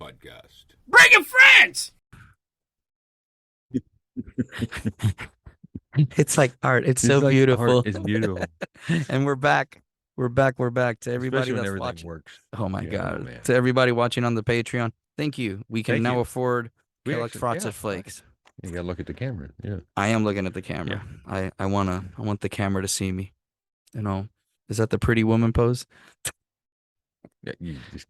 podcast. Bring your friends! It's like art. It's so like beautiful. Art. It's beautiful. And we're back. We're back. We're back to everybody Especially when that's everything watching. works. Oh my Yeah, God. man. To everybody watching on the Patreon, thank you. We can Thank now you. afford We Kellogg's actually- Frosted yeah, Flakes. You gotta look at the camera. Yeah. I am looking at the camera. I want the camera to see me. You know, is that the pretty woman pose? Yeah.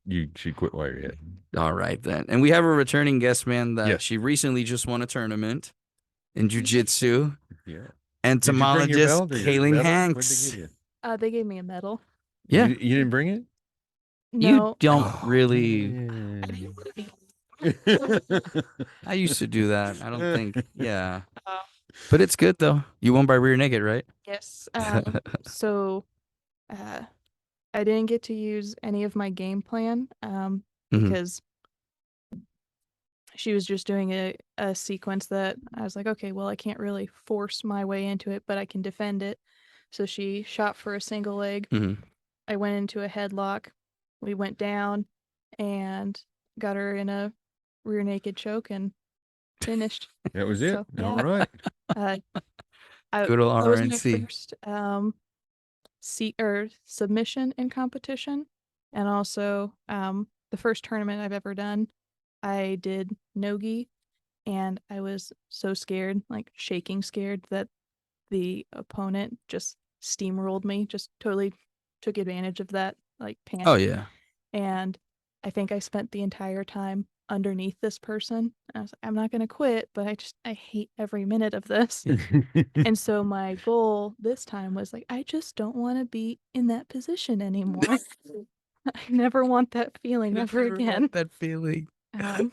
You should quit while you're ahead. All right then. And we have a returning guest, man, that Yes. she recently just won a tournament in jiu-jitsu. Yeah. Entomologist belt or your Kaylen medal? What'd Hanks. they give you? They gave me a medal. Yeah. You didn't bring it? You No, don't really. Man. I used to do that. I don't think. Yeah. But it's good though. You won by rear naked, right? yes. So, I didn't get to use any of my game plan, Mhm. because she was just doing a sequence that I was like, okay, well, I can't really force my way into it, but I can defend it. So she shot for a single leg. Mhm. I went into a headlock. We went down and got her in a rear naked choke and finished. That was it. So, All yeah. right. Good old That was my RNC. first submission in competition, and also the first tournament I've ever done. I did no-gi, and I was so scared, like shaking scared, that the opponent just steamrolled me, just totally took advantage of that, like panic. Oh yeah. And I think I spent the entire time underneath this person. I was like, I'm not gonna quit, but I hate every minute of this. And so my goal this time was like, I just don't want to be in that position anymore. I never want that feeling ever again. That feeling. Um,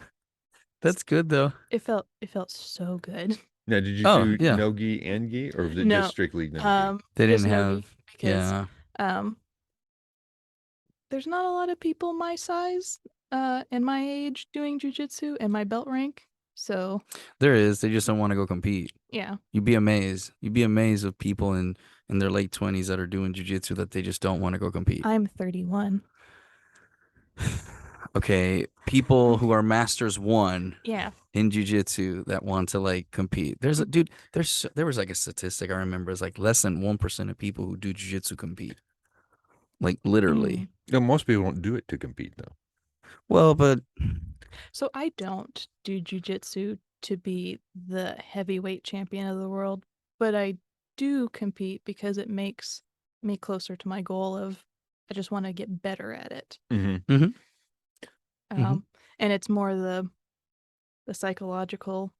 That's good though. it felt so good. Now, did you Oh, do yeah. no gi and gi, or was it No, just strictly no gi? They just didn't no-gi, have. because Yeah. there's not a lot of people my size and my age doing jujitsu and my belt rank. So There is. They just don't want to go compete. yeah. You'd be amazed. You'd be amazed of people in their late 20s that are doing jiu-jitsu that they just don't want to go compete. I'm 31. Okay, people who are masters 1 Yeah. in jiu-jitsu that want to like compete. There was like a statistic I remember. It's like less than 1% of people who do jiu-jitsu compete. Like literally. No, most people don't do it to compete, though. Well, but So I don't do jujitsu to be the heavyweight champion of the world, but I do compete because it makes me closer to my goal of I just want to get better at it. Mm-hmm. Mhm. And it's more the psychological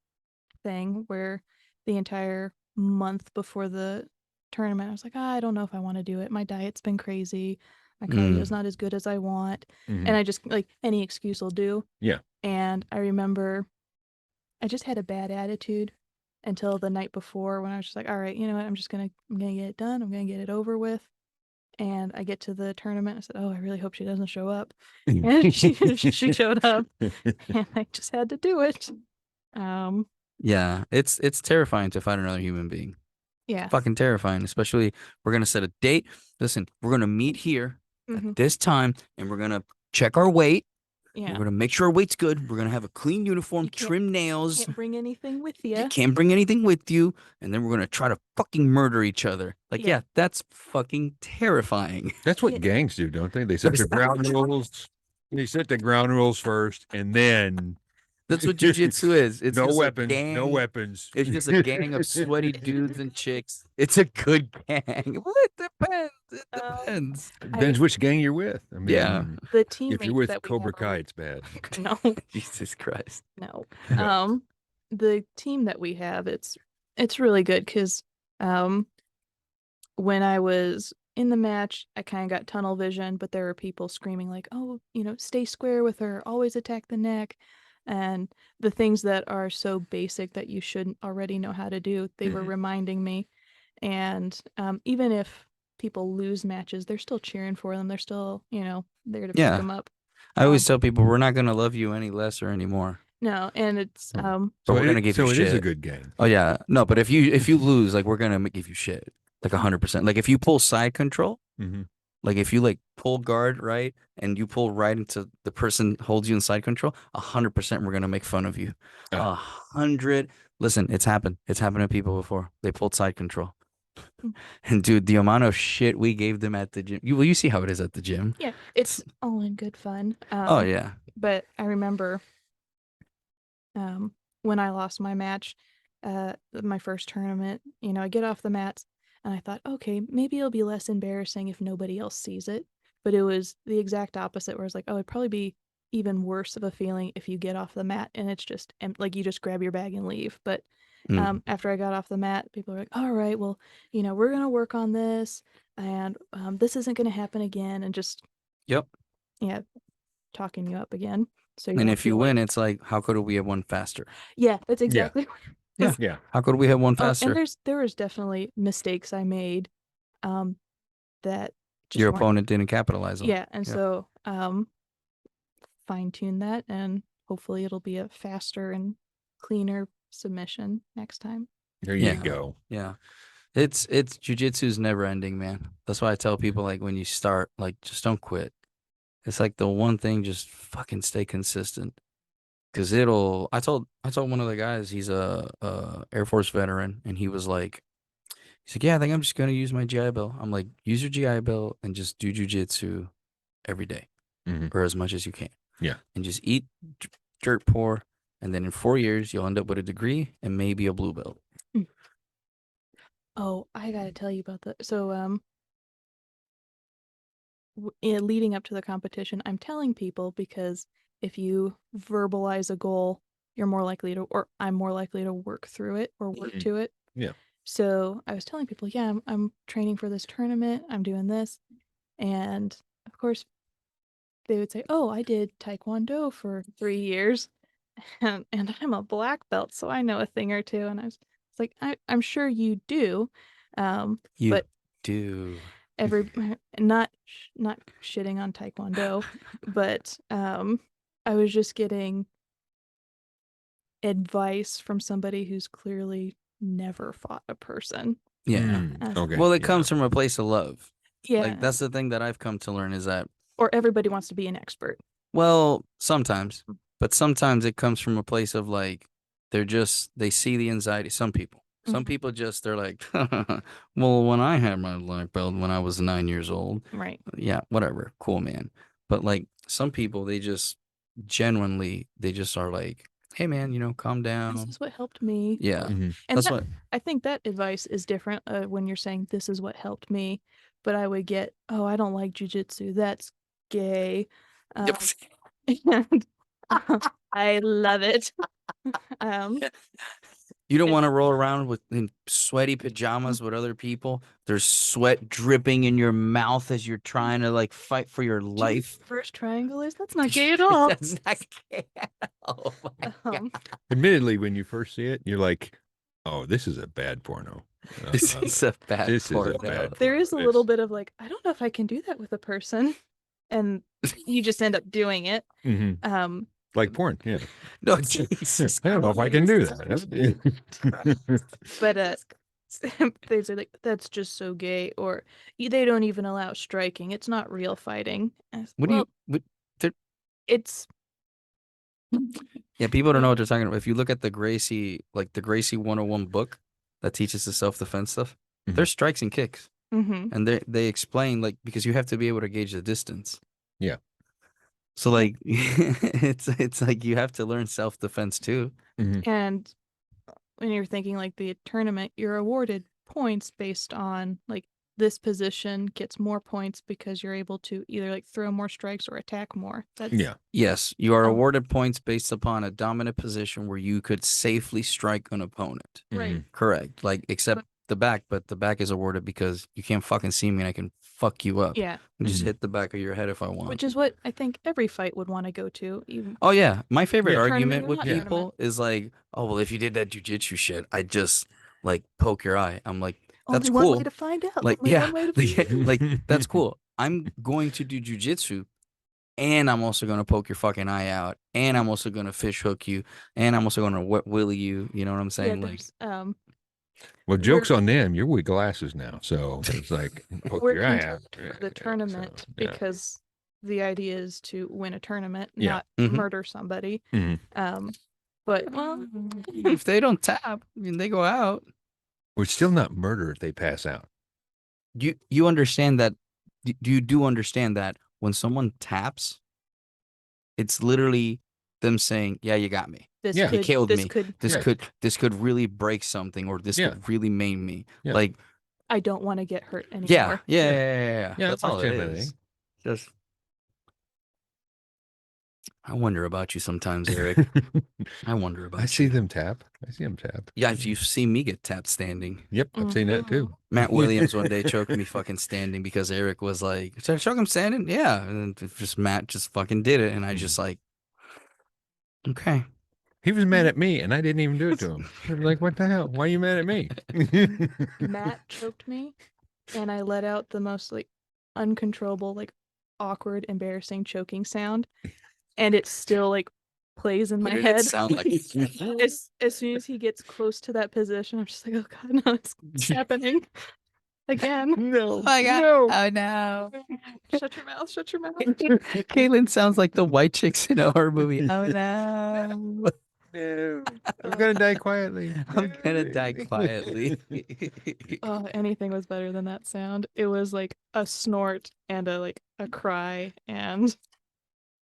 thing where the entire month before the tournament, I was like, I don't know if I want to do it. My diet's been crazy. My cardio's not as good as I want. Mm-hmm. And I just like any excuse will do. Yeah. And I remember I just had a bad attitude until the night before when I was just like, all right, you know what? I'm gonna get it done. I'm gonna get it over with. And I get to the tournament. I said, oh, I really hope she doesn't show up. And she showed up, and I just had to do it. yeah, it's terrifying to fight another human being. Yeah. Fucking terrifying, especially we're going to set a date. Listen, we're going to meet here Mhm. at this time and we're going to check our weight. Yeah. We're going to make sure our weight's good. We're going to have a clean uniform, You can't- trim nails. Can't bring anything with You you. can't bring anything with you. And then we're going to try to fucking murder each other. Like, Yeah. yeah, that's fucking terrifying. That's what Yeah. gangs do, don't they? They set the ground rules. They set the ground rules first, and then That's what jujitsu is. It's no just a weapons, gang. no weapons. It's just a gang of sweaty dudes and chicks. It's a good gang. Well, it depends. It depends. Depends which gang you're with. I mean, Yeah. The teammates if you're with that we Cobra have Kai, are it's bad. no, Jesus Christ. no. The team that we have, it's really good because when I was in the match, I kind of got tunnel vision, but there were people screaming like, "Oh, you know, stay square with her, always attack the neck." And the things that are so basic that you shouldn't already know how to do, they were reminding me. And even if people lose matches, they're still cheering for them. They're still, you know, there to pick Yeah. them up. I always tell people we're not gonna love you any less or any more. No, and it's But we're gonna give you it shit. is a good gang. Oh yeah, no, but if you lose, like we're gonna give you shit, like 100%. Like if you pull side control, Mm-hmm. Like if you like pull guard right and you pull right into the person holds you in side control, 100% we're gonna make fun of you. Ah. 100. Listen, it's happened. It's happened to people before. They pulled side control. Mm. And dude, the amount of shit we gave them at the gym. You see how it is at the gym. Yeah, it's all in good fun. Oh yeah. But I remember when I lost my match, my first tournament, I get off the mats and I thought, okay, maybe it'll be less embarrassing if nobody else sees it. But it was the exact opposite, where I was like, oh, it'd probably be even worse of a feeling if you get off the mat and it's just like you just grab your bag and leave. But Mm. after I got off the mat, people were like, all right, well, we're gonna work on this, and this isn't gonna happen again, and just Yep. yeah, talking you up again. So you And don't if you feel win, like, it's like, how could we have won faster? yeah, that's Yeah. exactly what it Yeah. was. Yeah. How could we have won Oh, and faster? there was definitely mistakes I made, that just Your weren't. opponent didn't capitalize on. Yeah, and Yeah. so fine tune that, and hopefully it'll be a faster and cleaner submission next time. There you Yeah. go. Yeah. It's jujitsu's never ending, man. That's why I tell people like when you start, like just don't quit. It's like the one thing, just fucking stay consistent. Cause I told one of the guys, he's a Air Force veteran, and he's like, yeah, I think I'm just gonna use my GI Bill. I'm like, use your GI Bill and just do jujitsu every day Mhm. or as much as you can. Yeah. And just eat dirt poor, and then in 4 years you'll end up with a degree and maybe a blue belt. Oh, I gotta tell you about that. So leading up to the competition, I'm telling people because if you verbalize a goal, you're more likely to, or I'm more likely to work through it or work Mhm. to it. Yeah. So I was telling people, yeah, I'm training for this tournament. I'm doing this. And of course, they would say, oh, I did Taekwondo for 3 years. And I'm a black belt, so I know a thing or two. And it's like, I'm sure you do. You But do. every not shitting on Taekwondo, but I was just getting advice from somebody who's clearly never fought a person. Yeah. Okay. Well, it yeah. comes from a place of love. Yeah. Like that's the thing that I've come to learn is that, Or everybody wants to be an expert. well, sometimes, but sometimes it comes from a place of like they see the anxiety. Some Mhm. people just they're like, well, when I had my black belt when I was 9 years old, Right. yeah, whatever, cool, man. But like some people, they just genuinely they just are like, hey, man, calm This down. is what helped me. Yeah, Mhm. And that's that, what. I think that advice is different when you're saying this is what helped me. But I would get, oh, I don't like jujitsu. That's gay. And I love it. Um, You don't it- want to roll around in sweaty pajamas with other people. There's sweat dripping in your mouth as you're trying to like fight for your do you know what life. reverse triangle is? That's not gay at all. That's not gay at all. Oh my God. Um, Admittedly, when you first see it, you're like, "Oh, this is a bad porno." This is a bad This is a porno. bad there porno. is a little bit of like, I don't know if I can do that with a person, and you just end up doing it. Mhm. Um, Like porn. Yeah. No, Jesus. I don't know if I can do that. but they say like that's just so gay, or they don't even allow striking. It's not real fighting. What do you? What, It's yeah, people don't know Yeah. what they're talking about. If you look at the Gracie 101 book that teaches the self-defense stuff, there's strikes and kicks. Mm-hmm. And they explain like because you have to be able to gauge the distance. Yeah. So like it's like you have to learn self-defense too. Mhm. And when you're thinking like the tournament, you're awarded points based on like this position gets more points because you're able to either like throw more strikes or attack more. That's Yeah. Yes, you are Oh. awarded points based upon a dominant position where you could safely strike an opponent. right. Mhm. Correct. Like except the back, but the back is awarded because you can't fucking see me and I can fuck you up. Yeah. And just Mhm. hit the back of your head if I want. Which is what I think every fight would want to go to. Even Oh yeah, my favorite Yeah. argument Tournament or with not people is like, oh well, if you did that jujitsu shit, I'd just like poke your eye. I'm like, that's only one way cool. to find out. Like Only yeah, one way to find out. like that's cool. I'm going to do jujitsu, and I'm also gonna poke your fucking eye out, and I'm also gonna fish hook you, and I'm also gonna wet willy you. You know what I'm Yeah, saying? Like, there's Well, We're- joke's on them. You're with glasses now, so it's like poke We're your eye out. contending for the tournament yeah. because the idea is to win a tournament, Yeah. not Mhm. murder somebody. Mhm. But well, If they don't tap, I mean, they go out. We're still not murder if they pass out. You understand that? You do understand that when someone taps, it's literally them saying, "Yeah, you got me. this Yeah. You could killed this me. could Yeah. This could really break something, or this Yeah. could really maim me." Yeah. Like, I don't want to get hurt yeah, anymore. yeah. Yeah, That's all it definitely. is. Just, I wonder about you sometimes, Eric. I wonder about I see you. them tap. I see them tap. Yeah, if you've seen me get tapped standing. Yep, I've seen that too. Matt Williams one day choked me fucking standing because Eric was like, "Should I choke him standing?" Yeah, and then just Matt just fucking did it, and I just like, okay. He was mad at me, and I didn't even do it to him. He was like, "What the hell? Why are you mad at me?" Matt choked me, and I let out the most like uncontrollable, like awkward, embarrassing choking sound, and it still like plays in my What did head. it sound like? As soon as he gets close to that position, I'm just like, oh god, no, it's happening again. No, I got, no. oh no. Shut your mouth. Shut your mouth. Caitlin sounds like the white chicks in a horror movie. Oh no. No, I'm gonna die quietly. I'm gonna die quietly. Oh, anything was better than that sound. It was like a snort and a cry and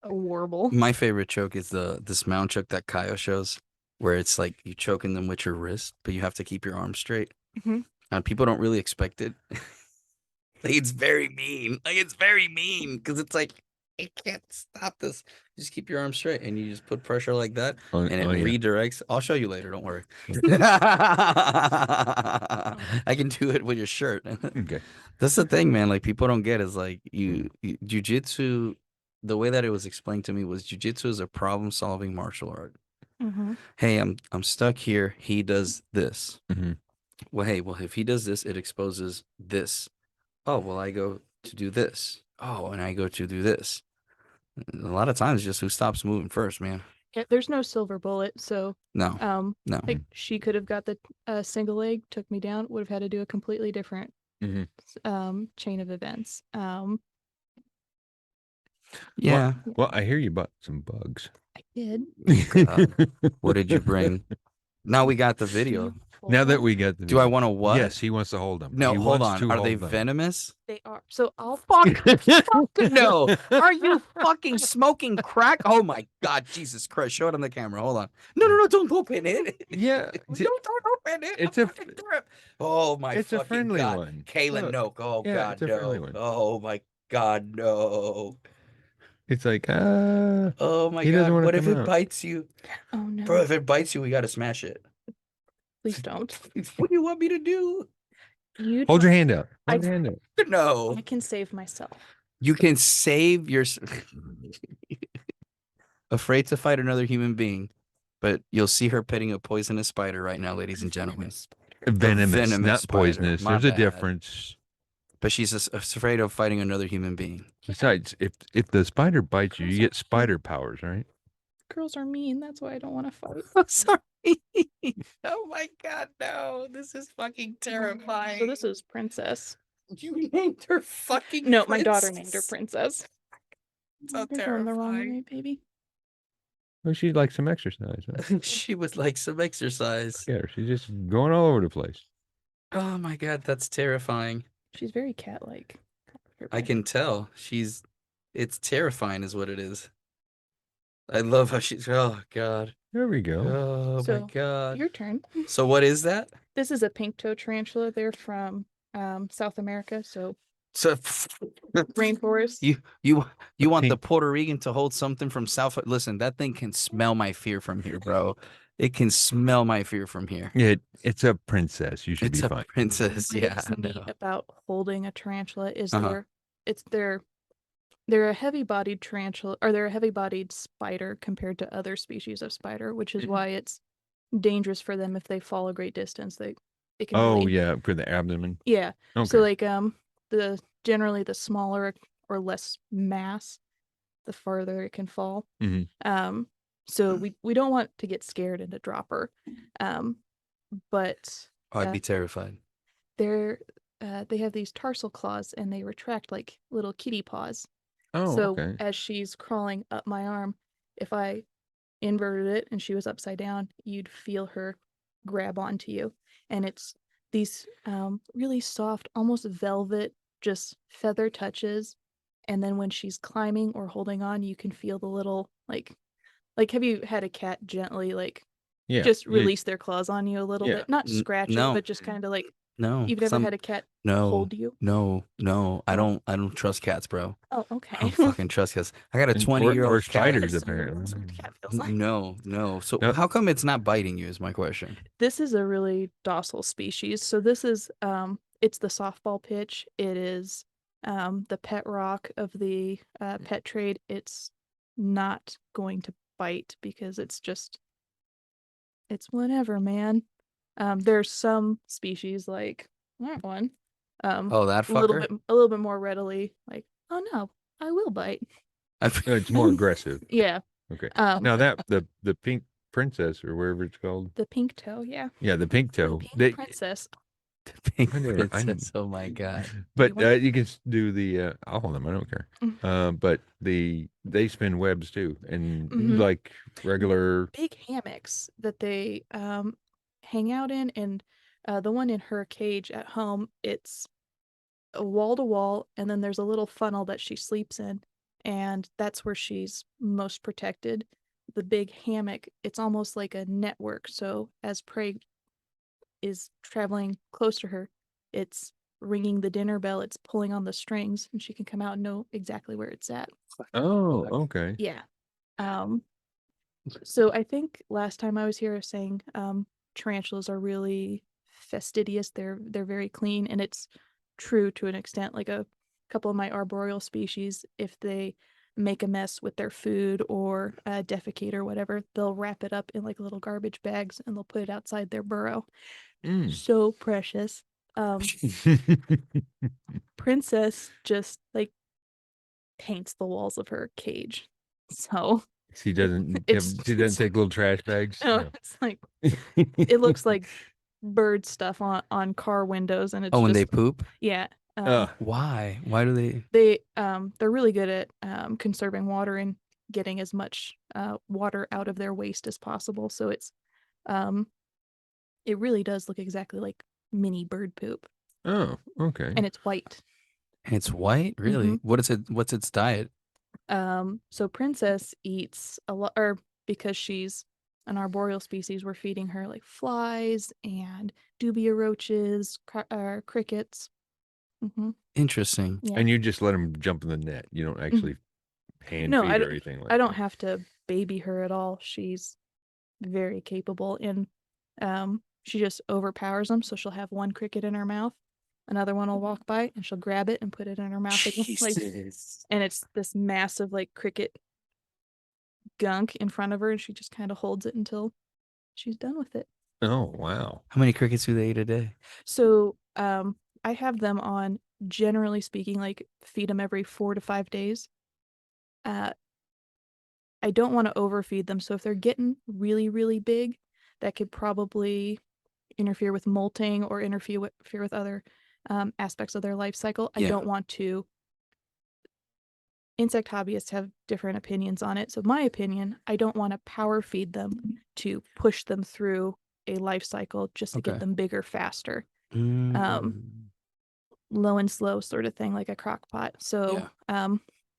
a warble. My favorite choke is this mound choke that Kaio shows, where it's like you choking them with your wrist, but you have to keep your arm straight. Mhm. And people don't really expect it. Like it's very mean. Like it's very mean because it's like I can't stop this. You just keep your arm straight and you just put pressure like that, and it redirects. I'll show you later. Don't worry. I can do it with your shirt. Okay. That's the thing, man. Like people don't get is like jujitsu. The way that it was explained to me was jujitsu is a problem-solving martial art. Mm-hmm. Hey, I'm stuck here. He does this. Mhm. Well, hey, if he does this, it exposes this. Oh, well, I go to do this. Oh, and I go to do this. A lot of times, just who stops moving first, man. Yeah, there's no silver bullet, so No, no. like she could have got the single leg, took me down, would have had to do a completely different Mhm. chain of events. Yeah. Well, I hear you bought some bugs. I did. What did you bring? Now we got the video. Now that we got the Do I video. want to what? Yes, he wants to hold them. No, He hold wants on. to Are they hold them. venomous? They are. So I'll Fuck no. Are you fucking smoking crack? Oh my God, Jesus Christ. Show it on the camera. Hold on. No, don't open it. Yeah, Don't open it. it's I'm a- fucking trip. Oh my it's a fucking friendly God. one. Kaylin, Look. no. Oh Yeah, God, it's a friendly no. one. Oh my God, no. It's like, Oh my he doesn't God. want to What if come it out. bites you? Oh no. Bro, if it bites you, we gotta smash it. Please don't. What do you want me to do? You Hold your don't- hand out. Hold your hand out. No. I can save myself. You can save your afraid to fight another human being, but you'll see her petting a poisonous spider right now, ladies and gentlemen. Venomous, venomous not spider. poisonous. My There's a bad. difference. But she's just afraid of fighting another human being. Besides, if the spider bites you, you get spider powers, right? Girls are mean. That's why I don't want to fight. I'm sorry. Oh my God, no. This is fucking terrifying. So this is Princess. You named her fucking No, my daughter named her Princess. Princess. So You're going the wrong terrifying. way, baby. Well, she'd like some exercise. Huh? She would like some exercise. Yeah, she's just going all over the place. Oh my God, that's terrifying. She's very cat-like. I can tell. It's terrifying is what it is. I love how she's, oh God. There we go. Oh So, my God. Your turn. So what is that? This is a pink toe tarantula. They're from South America, so So rainforest. you want the pink- Puerto Rican to hold something from South? Listen, that thing can smell my fear from here, bro. It can smell my fear from here. Yeah, it's a princess. You should It's be a fine. princess, What yeah. is I neat know. about holding a tarantula is Uh-huh. they're a heavy-bodied tarantula, or they're a heavy-bodied spider compared to other species of spider, which is why it's dangerous for them if they fall a great distance. It can Oh really, yeah, for the abdomen. yeah. Okay. So like generally the smaller or less mass, the farther it can fall. Mhm. So we don't want to get scared and to drop her. But I'd Yeah. be terrified. They have these tarsal claws and they retract like little kitty paws. Oh, So okay. as she's crawling up my arm, if I inverted it and she was upside down, you'd feel her grab onto you. And it's these really soft, almost velvet, just feather touches. And then when she's climbing or holding on, you can feel the little like have you had a cat gently like Yeah. just Yeah. release their claws on you a little Yeah. bit? Not scratch it, No. but just kind of like No, you've 'cause never I'm had a cat no, hold you? no. I Oh. don't trust cats, bro. Oh, I okay. don't fucking trust cats. I got a Or 20-year-old cat. spiders That's what apparently. a cat feels like. No. So No. how come it's not biting you is my question. This is a really docile species. So this is it's the softball pitch. It is the pet rock of the pet trade. It's not going to bite because it's whatever, man. There's some species like that one, Oh, that a little fucker. bit more readily like, oh no, I will bite. It's more aggressive. Yeah. Okay. Now that the pink princess or wherever it's called. The pink toe, yeah. Yeah, the pink The toe. pink princess. Pink I never- I- princess. Oh my god. But want- you can do the I'll hold them. I don't care. But they spin webs too, and Mhm. like regular. Big hammocks that they hang out in, and the one in her cage at home, it's a wall to wall, and then there's a little funnel that she sleeps in, and that's where she's most protected. The big hammock, it's almost like a network, so as prey is traveling close to her, it's ringing the dinner bell, it's pulling on the strings, and she can come out and know exactly where it's at. Oh, okay. Yeah. So I think last time I was here, I was saying tarantulas are really fastidious. They're very clean, and it's true to an extent. Like a couple of my arboreal species, if they make a mess with their food or defecate or whatever, they'll wrap it up in like little garbage bags and they'll put it outside their burrow. So precious. Princess just like paints the walls of her cage. So She doesn't. It's- She doesn't take little trash bags. no, No. it's like it looks like bird stuff on car windows, and it's Oh, when just they poop? yeah. Why? Why do they? They're really good at conserving water and getting as much water out of their waste as possible. So it's it really does look exactly like mini bird poop, Oh, okay. and it's white. And it's white? Really? Mhm. What is it? What's its diet? So Princess eats a lot, or because she's an arboreal species, we're feeding her like flies and dubia roaches, crickets. Mm-hmm. Interesting. Yeah. And you just let them jump in the net. You don't actually hand No, feed I or don't- anything like I don't that. have to baby her at all. She's very capable, and she just overpowers them. So she'll have one cricket in her mouth, another one will walk by, and she'll grab it and put it in her mouth again. Like, Jesus. and it's this massive like cricket gunk in front of her, and she just kind of holds it until she's done with it. Oh, wow. How many crickets do they eat a day? So I have them on, generally speaking, like feed them every 4 to 5 days. I don't want to overfeed them, so if they're getting really, really big, that could probably interfere with molting or interfere with other aspects of their life cycle. I Yeah. don't want to. Insect hobbyists have different opinions on it. So my opinion, I don't want to power feed them to push them through a life cycle just to Okay. get them bigger faster. Mm. Low and slow sort of thing, like a crock pot. So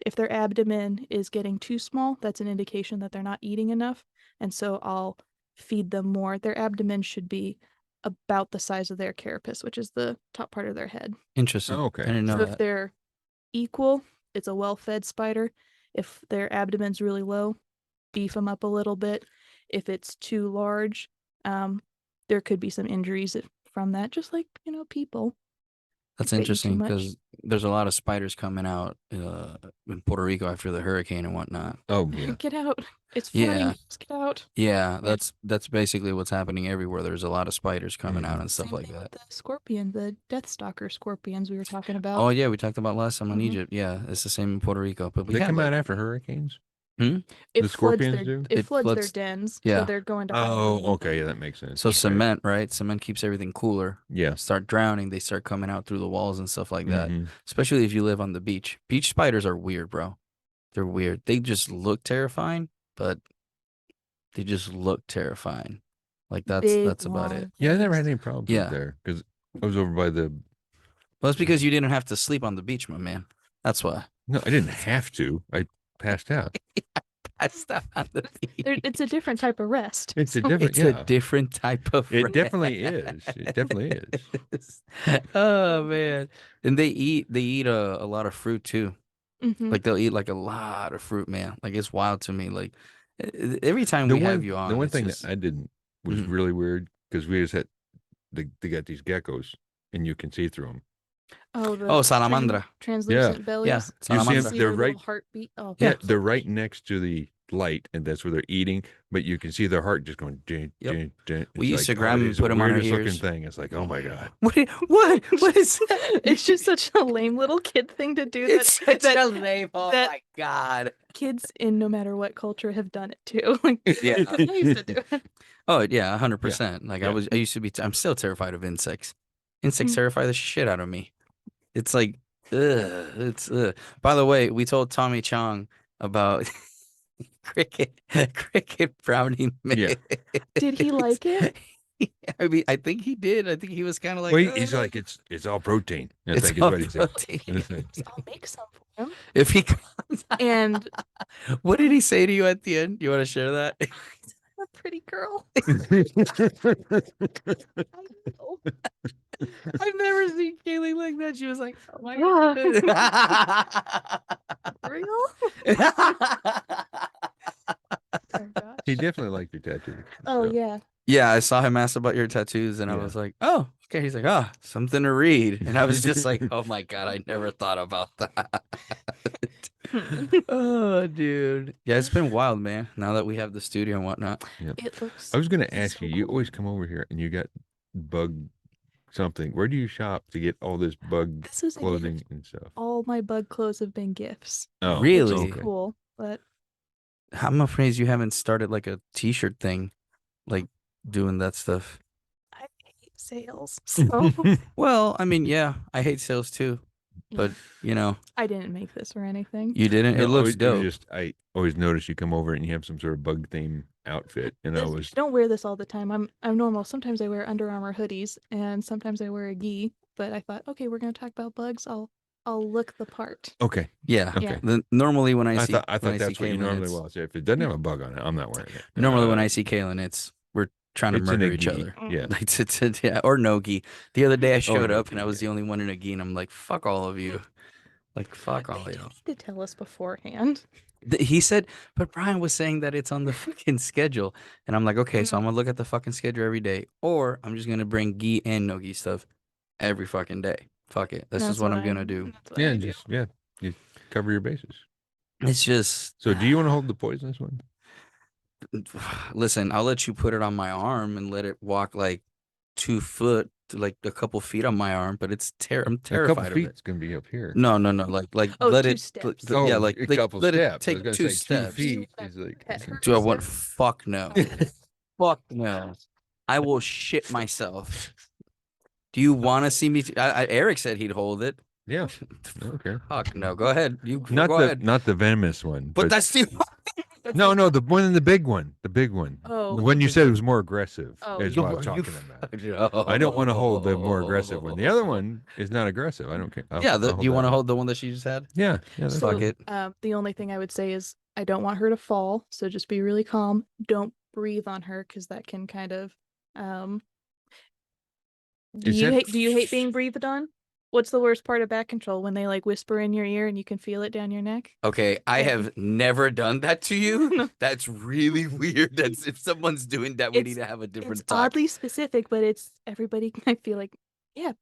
if their abdomen is getting too small, that's an indication that they're not eating enough. And so I'll feed them more. Their abdomen should be about the size of their carapace, which is the top part of their head. Interesting. Oh, okay. I didn't know So if that. they're equal, it's a well-fed spider. If their abdomen's really low, beef them up a little bit. If it's too large, there could be some injuries from that, just like, people. That's They eat too interesting much. because there's a lot of spiders coming out in Puerto Rico after the hurricane and whatnot. Oh, yeah. Get out. It's funny. Yeah. Just get out. Yeah, that's basically what's happening everywhere. There's a lot of spiders coming out and stuff Same like thing that. with the scorpion, the Deathstalker scorpions we were talking about. Oh yeah, we talked about last time on Mhm. Egypt. Yeah, it's the same in Puerto Rico. But we They had come like, out after hurricanes? It The floods scorpions their do? it It floods their floods- dens, yeah. so they're going to Oh, hibernate. okay. Yeah, that makes sense. So Okay. cement, right? Cement keeps everything cooler. Yeah. Start drowning, they start coming out through the walls and stuff like that. Mhm. Especially if you live on the beach. Beach spiders are weird, bro. They're weird. They just look terrifying, but they just look terrifying. Like Big, that's about it. long Yeah, I never legs. had any problems Yeah. with there because I was over by the. Well, it's because you didn't have to sleep on the beach, my man. That's why. No, I didn't have to. I passed out. I slept on the beach. It's a different type of rest. It's a different. It's Yeah. a different type of It definitely is. It definitely is. Oh man. And they eat a lot of fruit too. Mhm. Like they'll eat like a lot of fruit, man. Like it's wild to me. Like every time we have you on, The one it's thing just, that I didn't was Mhm. really weird because we just had they got these geckos and you can see through them. Oh, the salamandra. translucent bellies. Yeah, You see salamandra. them, See they're their little right. heartbeat. Oh, Yeah, so they're right cute. next to the light, and that's where they're eating. But you can see their heart just going. Dun, Yep. dun, dun. We It's used to like, grab 'em it and is the put 'em on our weirdest looking ears. thing. It's like, oh my god. What is that? It's just such a lame little kid thing to do. It's that, such that a lame. Oh that- my god. kids in no matter what culture have done it too. Like, Yeah. I used to do it. Oh yeah, 100%. Like Yeah. I used to be. I'm still terrified of insects. Insects Mm. terrify the shit out of me. It's like, it's. By the way, we told Tommy Chong about cricket brownie Yeah. Did he like it? I mean, I think he did. I think he was kind of like, Well, he's like, it's all protein. I it's think is all what he said. protein. I'll make some for him. If he comes, And what did he say to you at the end? You want to share that? I'm a pretty girl. I've never seen Kaylee like that. She was like, oh my Real? Oh, gosh. He definitely liked your tattoo. Oh so. yeah. Yeah, I saw him ask about your tattoos, and I Yeah. was like, "Oh, okay." He's like, "Oh, something to read," and I was just like, "Oh my god, I never thought about that." Oh, dude, yeah, it's been wild, man. Now that we have the studio and whatnot, It looks. I was going to ask so you. You cool. always come over here and you got bug something. Where do you shop to get all this bug This was a clothing gift. and stuff? All my bug clothes have been gifts. Oh, Really? Which is okay. cool, but I'm afraid you haven't started like a T-shirt thing, like doing that stuff. I hate sales. So Well, I mean, yeah, I hate sales too, but you know, I didn't make this or anything. you didn't. It No, looks was dope. Just I always notice you come over and you have some sort of bug theme outfit, and I was I don't wear this all the time. I'm normal. Sometimes I wear Under Armour hoodies, and sometimes I wear a gi. But I thought, okay, we're gonna talk about bugs. I'll look the part. okay. Yeah. Okay. Normally when I I see, thought when I see that's what you Kaylen, normally it's- will say. If it doesn't have a bug on it, I'm not wearing it. Normally when I see Kaylin, it's we're trying to it's an murder each gi. other. Yeah. Like yeah, or no gi. The other day I showed no up and gi, I was yeah. the only one in a gi, and I'm like, fuck all of you. Like fuck all They of do you. need to tell us beforehand. He said, but Brian was saying that it's on the fucking schedule, and I'm like, okay, so I'm gonna look at the fucking schedule every day, or I'm just gonna bring gi and no gi stuff every fucking day. Fuck it. That's just what I'm gonna do. That's what Yeah, I do. just you cover your bases. It's just So, do you want to hold the poisonous one? listen, I'll let you put it on my arm and let it walk like 2 foot, to like a couple feet on my arm, but I'm A terrified couple of feet it. is going to be up here. No, like Oh, let 2 it steps. yeah, Oh, like a couple let steps. it I was take gonna 2 say 2 steps. feet is like. Pet her. Do I want? Says- Fuck no. Fuck no. I will shit myself. Do you want to see me? Eric said he'd hold it. Yeah. Okay. Fuck no. Go ahead. You Not go the ahead. not the venomous one. But that's the no, the one, the big one, the big one. Oh. The one you said was more aggressive. Oh, is you- what I'm talking about. I don't want to hold the more aggressive one. The other one is not aggressive. I don't care. Yeah, I'll you want to that one. hold the one that she just had? Yeah. That's So, Fuck it. The only thing I would say is I don't want her to fall, so just be really calm. Don't breathe on her because that can kind of. Do Is you that- hate being breathed on? What's the worst part of back control when they like whisper in your ear and you can feel it down your neck? Okay, I Yeah. have never done that to you. That's really weird. That's if someone's doing that, we It's- need to have a different It's talk. oddly specific, but it's everybody. I feel like, yeah,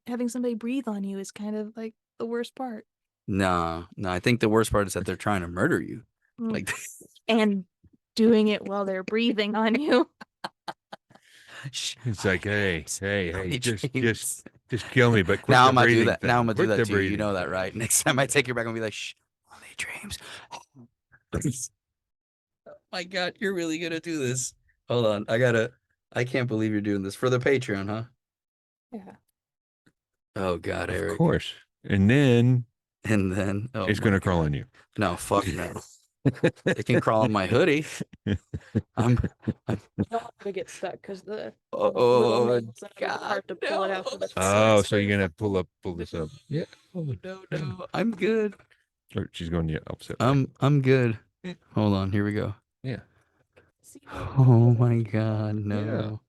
having somebody breathe on you is kind of like the worst part. No, I think the worst part is that they're trying to murder you. Mm. Like, And doing it while they're breathing on you. It's like, hey, Honey dreams. just kill me, but quit Now the I'm gonna do breathing that. Now I'm thing. gonna do Quit that the to you. You breathing know that, thing. right? Next time I take you back, I'm gonna be like, shh, only dreams. my God, you're really gonna do this. Hold on. I can't believe you're doing this for the Patreon, huh? Yeah. Oh God, Of Eric. course. And then And then it's going to crawl on you. No, fuck no. It can crawl on my hoodie. I'm You don't want to get stuck because the Oh, little nails are God, hard to pull it out. no. Oh, so you're going to pull this up. Yeah. No. I'm good. Or she's going the opposite way. I'm good. Hold on, here we go. Yeah. Oh my God, no.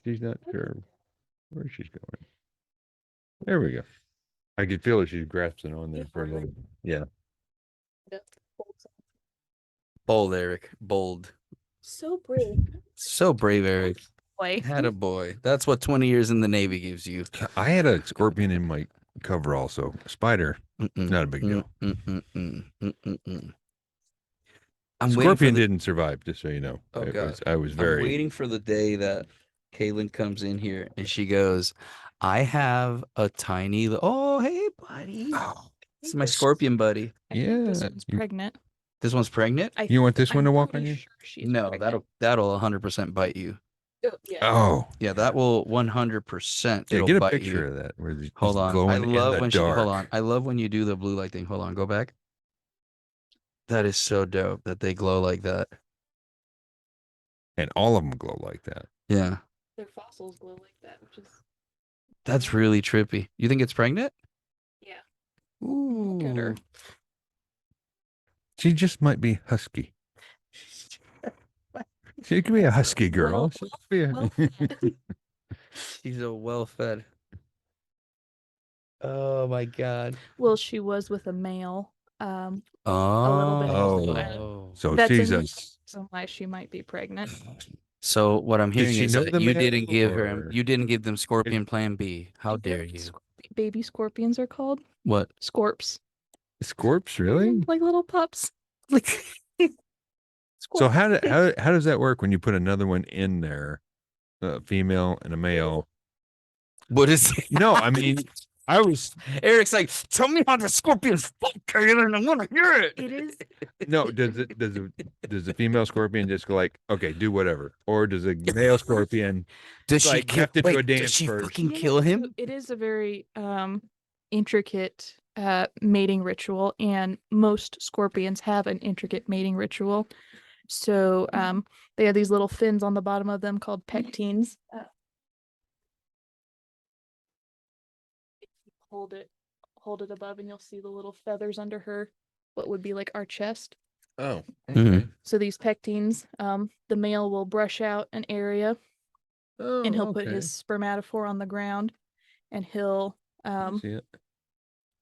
She's not sure where she's going. There we go. I could feel it. She's grasping on there for a little. Yeah. Bold, Eric. Bold. So brave. So brave, Eric. Boy. Had a boy. That's what 20 years in the Navy gives you. I had a scorpion in my cover also. A spider. Not a big deal. Scorpion didn't survive, just so you know. Oh, God. I was I'm very. waiting for the day that Kaylen comes in here and she goes, I have a tiny. Oh, hey, buddy. Oh, This is my scorpion buddy. I think this one's you- pregnant. This one's pregnant? You want this one to I'm walk on pretty you? sure she's No, pregnant. that'll 100% bite you. Oh, yeah. Oh. Yeah, that will 100%. Yeah, It'll get a bite picture you. of that. Where it's Hold on. I glowing in love the when dark. hold on. I love when you do the blue light thing. Hold on, go back. That is so dope that they glow like that. And all of them glow like that. Yeah. Their fossils glow like that, which is That's really trippy. You think it's pregnant? yeah. Ooh. Look at her. She just might be husky. She could be a husky girl. Well, She could be a- well, She's a well-fed. Oh my God. well, she was with a male. Oh. little bit Oh. So That's she's a. a reason why she might be pregnant. So what I'm Did hearing she is know that the you male, didn't give or- you didn't give them Scorpion Plan B. How dare you? Baby scorpions are called What? scorps. Scorps, really? Like little pups. So Scorps. how does that work when you put another one in there, a female and a male? What is it? No, I mean, I was Eric's like, tell me how the scorpions fuck, Kaylen. I want to hear it. It is. no. Does the female scorpion just go like, okay, do whatever, or does a male scorpion? Does she like, kill? have to do a Wait, dance does she first? fucking Yeah, kill him? so it is a very intricate mating ritual, and most scorpions have an intricate mating ritual. So they have these little fins on the bottom of them called pectines. Hold it above, and you'll see the little feathers under her. What would be like our chest. Oh, Mhm. So these pectines, the male will brush out an area, and he'll put his spermatophore on the ground, and he'll See it?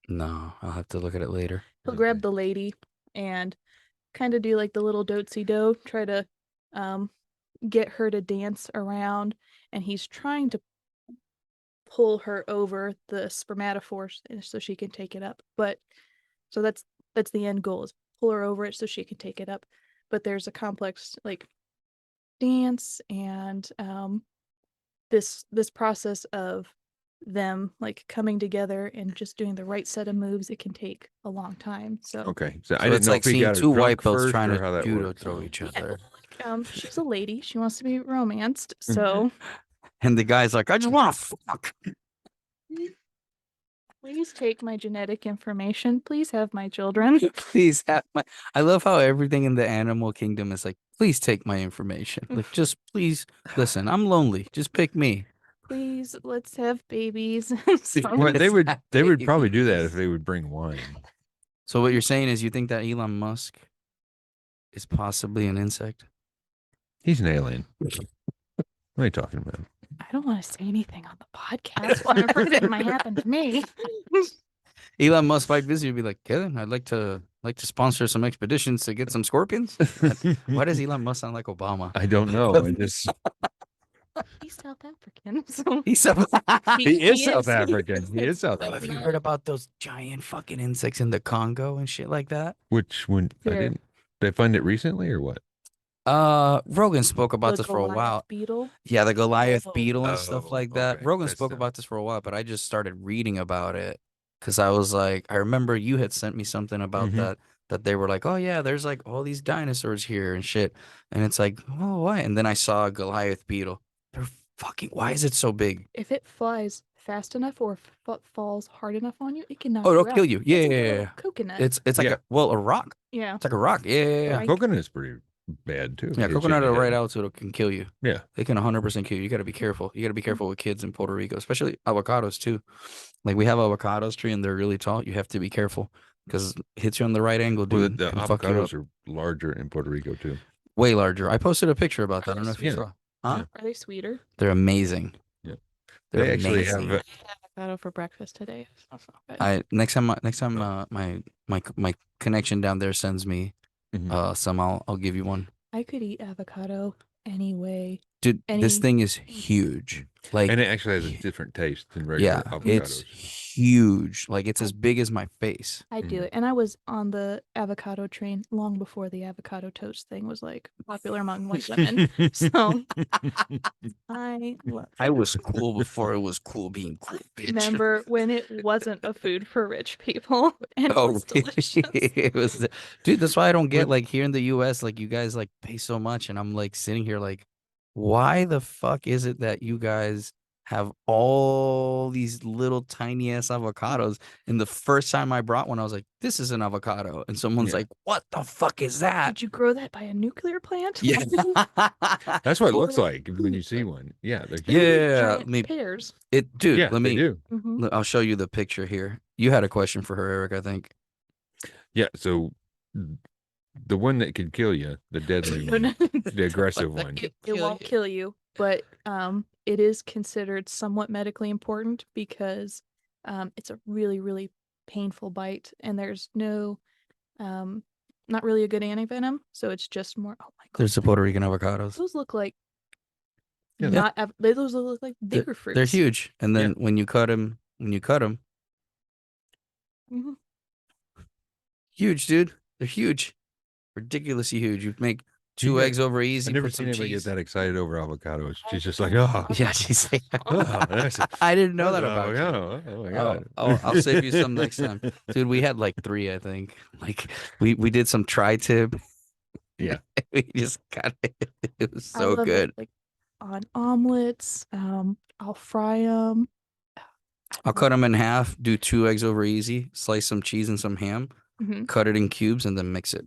No, I'll have to look at it later. he'll grab the lady and kind of do like the little dotsy-do, try to get her to dance around, and he's trying to pull her over the spermatophore so she can take it up. But so that's the end goal, is pull her over it so she can take it up. But there's a complex like dance and this process of them like coming together and just doing the right set of moves. It can take a long time. So Okay, so I So didn't it's know like if he seeing got her two drunk white belts first trying or how to that judo works. throw each yeah, other. she's a lady. She wants to be romanced. So And the guy's like, I just want to fuck. please take my genetic information. Please have my children. Please have my. I love how everything in the animal kingdom is like, please take my information. Like, just please listen. I'm lonely. Just pick me. Please, let's have babies. So- Well, they would Let's they would have probably do that if babies. they would bring wine. So what you're saying is you think that Elon Musk is possibly an insect? He's an alien. What are you talking about? I don't want to say anything on the podcast. Well, I'm afraid it might happen to me. Elon Musk might visit you and be like, Kevin, I'd like to sponsor some expeditions to get some scorpions. Why does Elon Musk sound like Obama? I don't know. I just He's South African, so He's so he is South African. He is South Have you African. heard about those giant fucking insects in the Congo and shit like that? Which one? I Fair. didn't. Did I find it recently or what? Rogan spoke about this for a Goliath while. Beetle. Yeah, the Goliath Oh. Beetle and stuff Oh, like that. okay. Rogan That's spoke the- about this for a while, but I just started reading about it Because I was like, I remember you had sent me something about Mhm. that they were like, oh yeah, there's like all these dinosaurs here and shit. And it's like, oh, why? And then I saw a Goliath beetle. They're fucking, why is it so big? If it flies fast enough or falls hard enough on you, it can knock Oh, it'll you kill out. you. Yeah, It's like yeah, a yeah, little yeah. coconut. It's like Yeah. a rock. Yeah. It's like a rock. Yeah, yeah, yeah. Well, coconut is pretty bad too. Yeah, Hits you in coconut the at the right head. altitude can kill you. Yeah. They can 100% kill you. You got to be careful. You got to be careful with kids in Puerto Rico, especially avocados too. Like we have avocados tree and they're really tall. You have to be careful because hits you on the right angle, Well, dude. the Can fuck you up. avocados are larger in Puerto Rico too. Way larger. I posted a picture about that. I don't know if you Yeah. saw. Huh? Yeah. Are they sweeter? They're amazing. Yeah. They're They actually amazing. have. Avocado for breakfast today. Next time my connection down there sends me Mhm. some, I'll give you one. I could eat avocado anyway. Dude, this Any- thing is huge. Like, And it actually has a different taste than yeah, regular it's avocados. huge. Like it's as big as my face. I do Mhm. it. And I was on the avocado train long before the avocado toast thing was like popular among white women. So I love I was cool before it was cool being cool, bitch. remember when it wasn't a food for rich people and it Oh, was delicious. it was, dude. That's why I don't get With- like here in the U.S. Like you guys like pay so much, and I'm like sitting here like, why the fuck is it that you guys have all these little tiny ass avocados? And the first time I brought one, I was like, this is an avocado, and someone's Yeah. like, what the fuck is that? Did you grow that by a nuclear plant? Yeah, That's what it Or looks like when you food, see like- one. Yeah. They're They're huge. like yeah. giant Let me, pears. dude. Yeah, Let they me. do. I'll show you the picture here. You had a question for her, Eric. I think. Yeah. So the one that could kill you, the deadly No, one, no, the aggressive one. it won't kill you, but it is considered somewhat medically important because it's a really, really painful bite, and there's no not really a good antivenom, so it's just more. Oh my god, There's the Puerto Rican avocados. those look like Yeah, not those look like bigger fruits. They're huge, and then Yeah. when you cut them, Mhm. huge, dude. They're huge, ridiculously huge. You make two Yeah. eggs over easy. I've never put seen some anybody cheese. get that excited over avocados. She's just like, oh, Yeah, she's like, that's a- I didn't know that's that an about you. avocado. Oh my god. I'll save you some next time, dude. We had like 3, I think. Like we did some tri-tip. Yeah. We just got it. It was I so love good. it, like on omelets. I'll fry them. I'll cut them in half. Do 2 eggs over easy. Slice some cheese and some ham. Cut it in cubes and then mix it.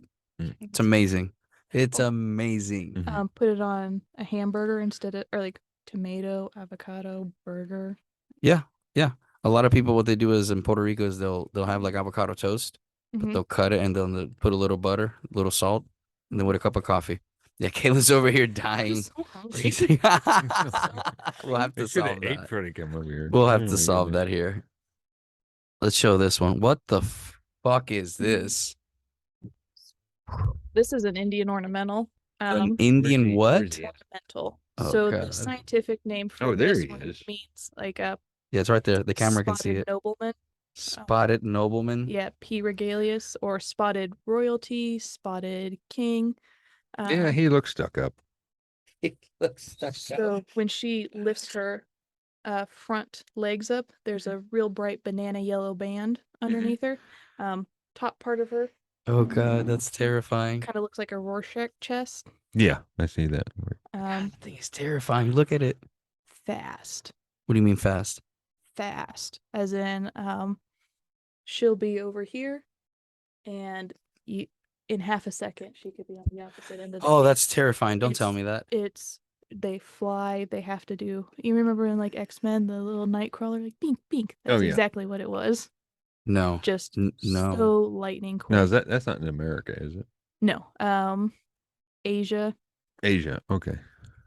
It's amazing. It's amazing. Mhm. Put it on a hamburger instead of, or like tomato, avocado, burger. Yeah, yeah. A lot of people, what they do is in Puerto Rico is they'll have like avocado toast, but Mhm. they'll cut it and they'll put a little butter, a little salt, and then with a cup of coffee. Yeah, Kayla's over here I'm dying. so hungry. We'll have They to should have solve ate that. before they come over here. We'll have Oh to my solve goodness. that here. Let's show this one. What the fuck is this? This is an Indian ornamental. An Indian he- what? where's he at? Ornamental. Oh, So God. the scientific name for Oh, there this he one is. means like a Yeah, it's right there. The camera can see spotted it. nobleman. Spotted nobleman. Yeah, P. regalius or spotted royalty, spotted king. Yeah, he looks stuck up. It looks stuck up. So when she lifts her front legs up, there's a real bright banana yellow band underneath her. Top part of her Oh God, that's terrifying. kind of looks like a Rorschach chest. Yeah, I see that. That thing is terrifying. Look at it. Fast. What do you mean fast? Fast. As in, she'll be over here, and in half a second she could be on the opposite end of the Oh, that's terrifying. Don't tell It's- me that. they fly, they have to do, you remember in like X-Men, the little nightcrawler, like bink bink. That's Oh, yeah. exactly what it was. No. Just no. so lightning quick. No, that's not in America, is it? No. Asia. Asia. Okay.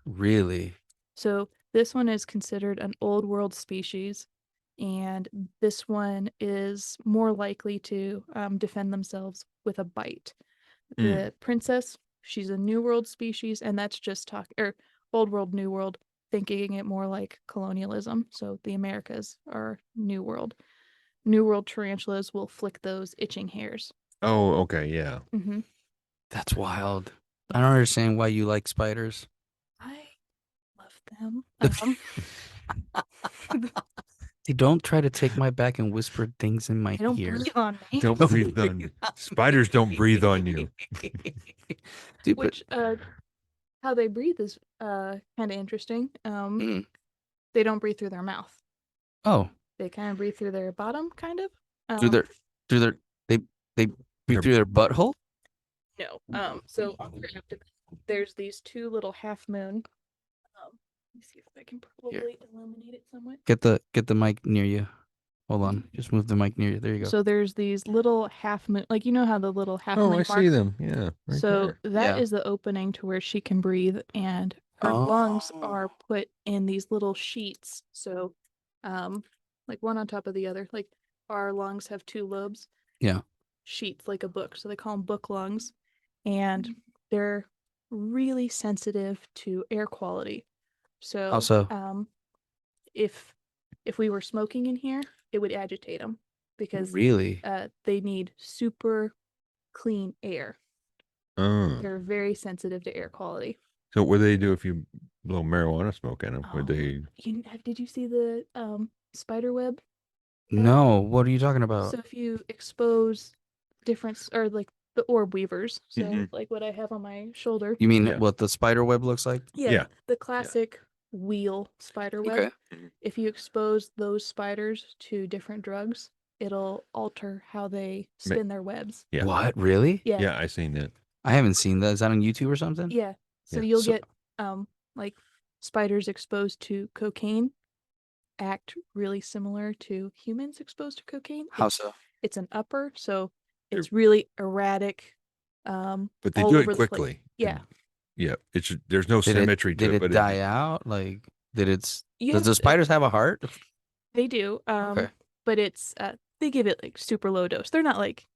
Really? So this one is considered an old world species, and this one is more likely to defend themselves with a bite. The princess, she's a new world species, and that's just old world, new world, thinking it more like colonialism. So the Americas are new world. New world tarantulas will flick those itching hairs. Oh, okay. Yeah. Mm-hmm. That's wild. I don't understand why you like spiders. I love them. Hey, don't try to take my back and whisper things in my They don't ear. breathe on me. Don't breathe on you. Spiders don't breathe on you. Dude, Which how they breathe is kind of interesting. Mm. They don't breathe through their mouth. Oh, They kind of breathe through their bottom, kind of. through their they breathe Their- through their butthole. No. So on their abdomen, there's these two little half moon. Let me see if I can probably illuminate it somewhat. Get the mic near you. Hold on, just move the mic near you. There you go. So there's these little half moon, like you know how the little half moon Oh, I marks. see them. Yeah. Right So there. that is Yeah. the opening to where she can breathe, and her lungs are put in these little sheets. So, like one on top of the other. Like our lungs have two lobes. Yeah. Sheets like a book, so they call them book lungs, and they're really sensitive to air quality. So, Also, if we were smoking in here, it would agitate them because really, they need super clean air. Oh. They're very sensitive to air quality. So what do they do if you blow marijuana smoke at them? Would they? Did you see the spider web? no. What are you talking about? So if you expose different or like the orb weavers, so Mhm. like what I have on my shoulder. You mean Yeah. what the spider web looks like? Yeah. The classic wheel spider web. Okay. If you expose those spiders to different drugs, it'll alter how they spin their webs. Yeah. What? Really? Yeah. Yeah, I seen that. I haven't seen that. Is that on YouTube or something? Yeah. So Yeah. you'll So- get like spiders exposed to cocaine act really similar to humans exposed to cocaine. How so? It's an upper, so it's really erratic. But they all do over it the place. quickly. Yeah. Yeah. There's no symmetry to did it. it But die out? Like, does Yes, the spiders have a heart? they do. Okay. But it's they give it like super low dose. They're not like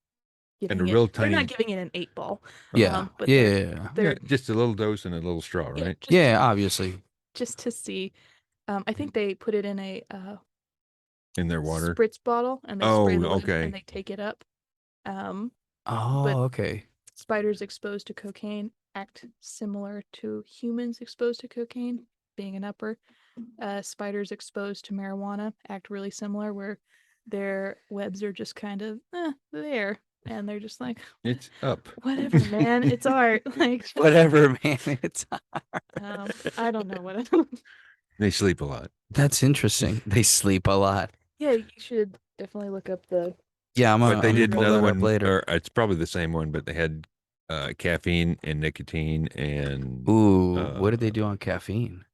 giving And a it. real They're tiny. not giving it an 8-ball. Yeah. But Yeah. they're just a little dose and a little straw, right? Yeah. Obviously. just to see. I think they put it in a In their water. spritz bottle and they Oh, spray the lid okay. and they take it up. Oh, But okay. spiders exposed to cocaine act similar to humans exposed to cocaine, being an upper. Spiders exposed to marijuana act really similar, where their webs are just kind of there, and they're just like, It's up. whatever, man, it's art. Like, Whatever, man. It's I don't know what. They sleep a lot. That's interesting. They sleep a lot. Yeah, you should definitely look up the. Yeah, But they did pull another that up one later. Or it's probably the same one, but they had caffeine and nicotine and. Ooh, what did they do on caffeine?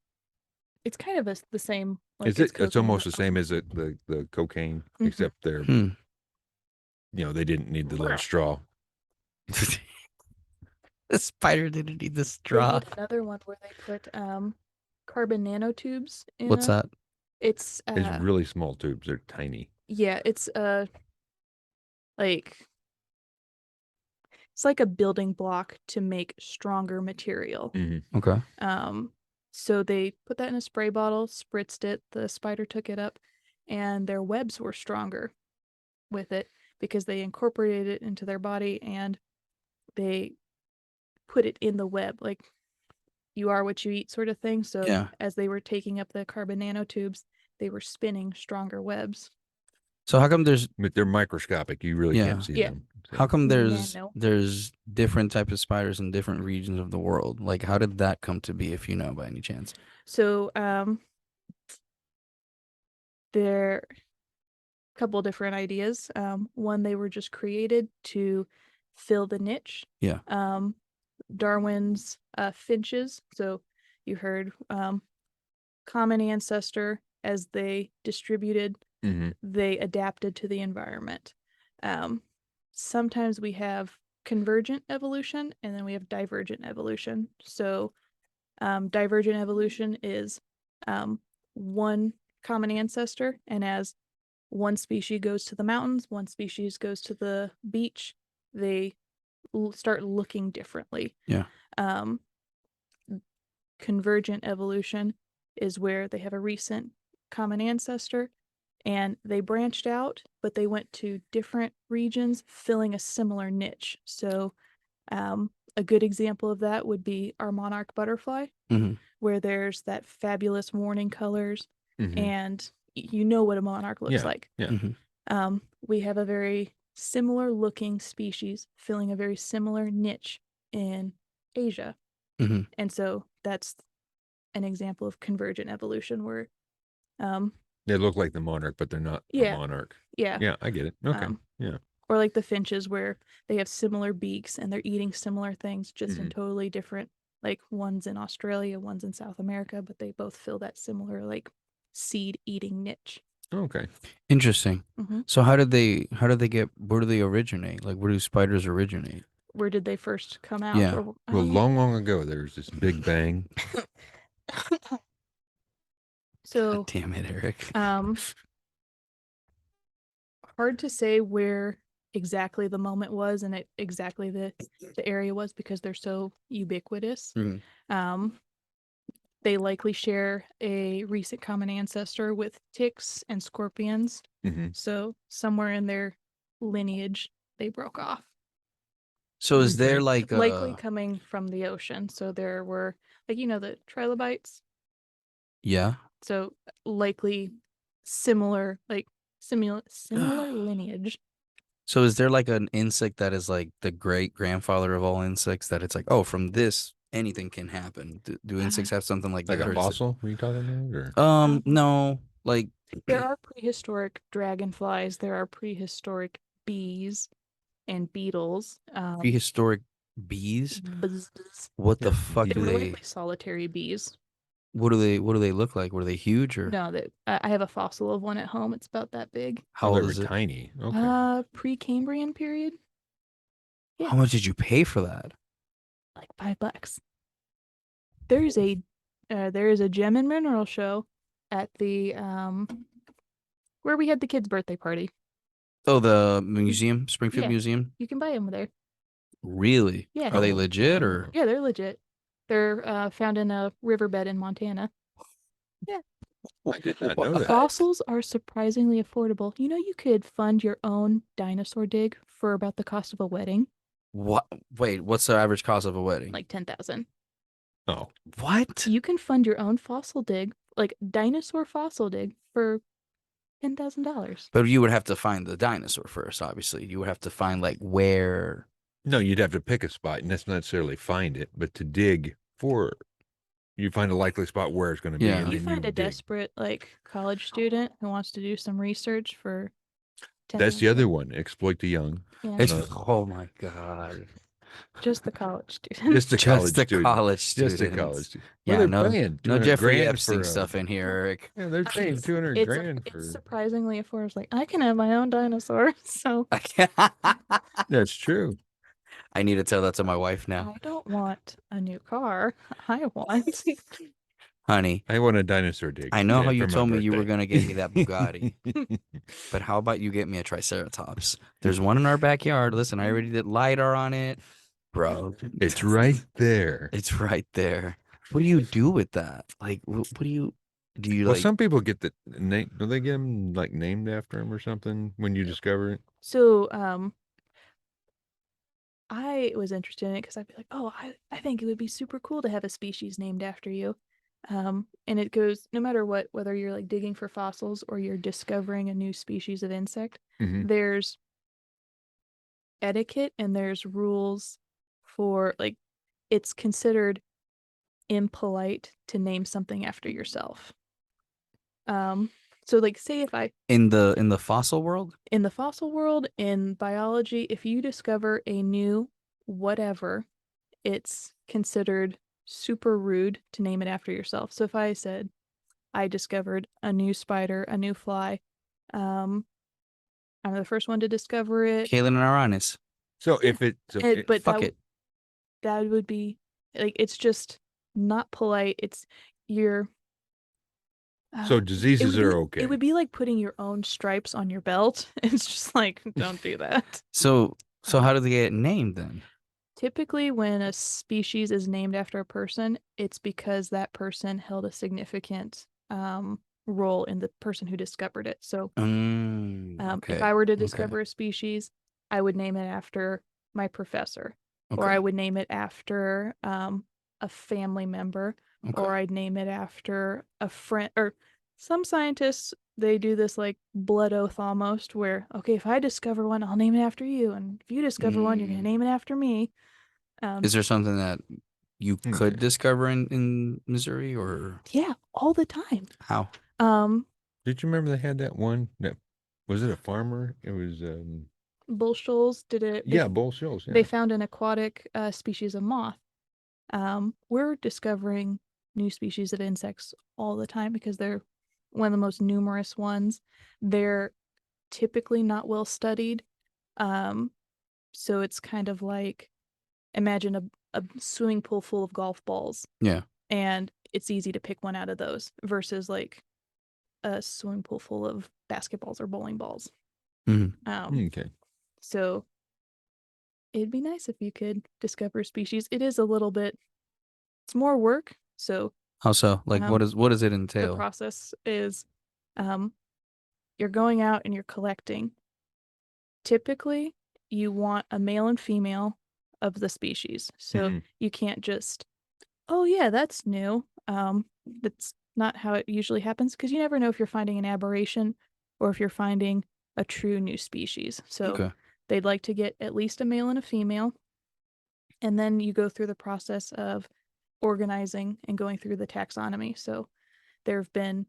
It's kind of the same. Like Is it? It's cocaine, almost the but- same as the cocaine, Mhm. except they're Hmm. they didn't need the little straw. The spider didn't need the They straw. did another one where they put carbon nanotubes in. What's that? It's It's really small tubes. They're tiny. yeah, it's like it's like a building block to make stronger material. Mm-hmm. Okay. So they put that in a spray bottle, spritzed it, the spider took it up, and their webs were stronger with it because they incorporated it into their body and they put it in the web, like you are what you eat sort of thing. So Yeah. as they were taking up the carbon nanotubes, they were spinning stronger webs. So how come there's But they're microscopic. You really Yeah. can't see Yeah. them. So- how come there's Nano. there's different types of spiders in different regions of the world? Like, how did that come to be, if you know by any chance? So there are a couple different ideas. One, they were just created to fill the niche. Yeah. Darwin's finches. So you heard common ancestor. As they distributed, Mhm. they adapted to the environment. Sometimes we have convergent evolution and then we have divergent evolution. So divergent evolution is one common ancestor, and as one species goes to the mountains, one species goes to the beach, they start looking differently. Yeah. Convergent evolution is where they have a recent common ancestor and they branched out, but they went to different regions filling a similar niche. So a good example of that would be our monarch butterfly, Mhm. where there's that fabulous warning colors Mhm. and you know what a monarch looks Yeah, like. yeah. Mhm. We have a very similar looking species filling a very similar niche in Asia. Mhm. And so that's an example of convergent evolution where They look like the monarch, but they're not a yeah. monarch. Yeah. Yeah, I get it. Okay. Yeah. Or like the finches where they have similar beaks and they're eating similar things just in Mhm. totally different, like one's in Australia, one's in South America, but they both fill that similar like seed eating niche. Okay. Interesting. Mhm. So where do they originate? Like where do spiders originate? Where did they first come out? Yeah. Or, Well, long ago, there was this big bang. so Damn it, Eric. hard to say where exactly the moment was and exactly the area was because they're so ubiquitous. Mhm. They likely share a recent common ancestor with ticks and scorpions. Mhm. So somewhere in their lineage, they broke off. So is there Okay. like Likely coming from the ocean. So there were, like, the trilobites. yeah. So likely similar, like similar lineage. So is there like an insect that is like the great grandfather of all insects that it's like, oh, from this anything can happen? Do insects have something like Like that? a Or is it, fossil? Were you talking about? Or no, like There are prehistoric dragonflies. There are prehistoric bees and beetles. prehistoric bees? What the Yeah, fuck They do were they likely solitary bees. what do they look like? Were they huge or No, that I have a fossil of one at home. It's about that big. how oh, they old were is it? tiny. Okay. Precambrian period. Yeah. How much did you pay for that? Like $5. There's a there is a gem and mineral show at the where we had the kids' birthday party. Oh, the museum, Springfield Yeah. Museum? You can buy them there. Really? Yeah. Are they Oh, legit wow. or Yeah, they're legit. They're found in a riverbed in Montana. Yeah. I did not know that. Fossils are surprisingly affordable. You could fund your own dinosaur dig for about the cost of a wedding, what? Wait, what's the average cost of a wedding? like 10,000. Oh, What? You can fund your own fossil dig, like dinosaur fossil dig, for $10,000. But you would have to find the dinosaur first, obviously. You would have to find like where. no, you'd have to pick a spot, and that's not necessarily find it, but to dig for, you find a likely spot where it's going to be, Yeah. and You then find you a dig. desperate like college student who wants to do some research for 10 That's the minutes. other one. Exploit the young. Yeah, It's, No. oh my God. just the college student. Just the Just college the student. college Just students. the college student. Yeah, Well, no, they're paying no 200 Jeffrey grand Epstein for stuff in here, Eric. Yeah, they're paying 200 grand It's for. surprisingly affordable. It's like I can have my own dinosaur, so I can't. That's true. I need to tell that to my wife now. I don't want a new car. I want Honey, I want a dinosaur dig. I know how for you my told me you were birthday. going to get me that Bugatti, but how about you get me a Triceratops? There's one in our backyard. Listen, I already did LiDAR on it. Bro, It's right there. it's right there. What do you do with that? Like, what do you Well, like? some people get the name. Do they get them like named after them or something when you discover it? So, I was interested in it because I'd be like, oh, I think it would be super cool to have a species named after you. And it goes no matter what, whether you're like digging for fossils or you're discovering a new species of insect, Mhm. there's etiquette and there's rules for like it's considered impolite to name something after yourself. So like say if I In the fossil world? in the fossil world, in biology, if you discover a new whatever, it's considered super rude to name it after yourself. So if I said I discovered a new spider, a new fly, I'm the first one to discover it. Kaylen and Aranis. So if it, But Fuck it. that would be like it's just not polite. It's your so it diseases would be, are okay. It would be like putting your own stripes on your belt. It's just like don't do that. So how do they get named then? Typically, when a species is named after a person, it's because that person held a significant role in the person who discovered it. So, Okay. if I were to Okay. discover a species, I would name it after my professor, or Okay. I would name it after a family member, Okay. or I'd name it after a friend, or some scientists, they do this like blood oath almost, where okay, if I discover one, I'll name it after you, and if you discover one, you're gonna name it after me. Is there something that you could Okay. discover in Missouri, or Yeah, all the time. how? Did you remember they had that one that was it a farmer? It was Bull shoals did it. yeah, bull shoals. They Yeah. found an aquatic species of moth. We're discovering new species of insects all the time because they're one of the most numerous ones. They're typically not well studied. So it's kind of like imagine a swimming pool full of golf balls, Yeah. and it's easy to pick one out of those versus like a swimming pool full of basketballs or bowling balls. Mhm. Okay. So it'd be nice if you could discover species. It is a little bit, it's more work. So How so? Like, what does it the entail? process is you're going out and you're collecting. Typically, you want a male and female of the species. So you can't just, oh yeah, that's new. That's not how it usually happens because you never know if you're finding an aberration or if you're finding a true new species. So Okay. they'd like to get at least a male and a female. And then you go through the process of organizing and going through the taxonomy. So there have been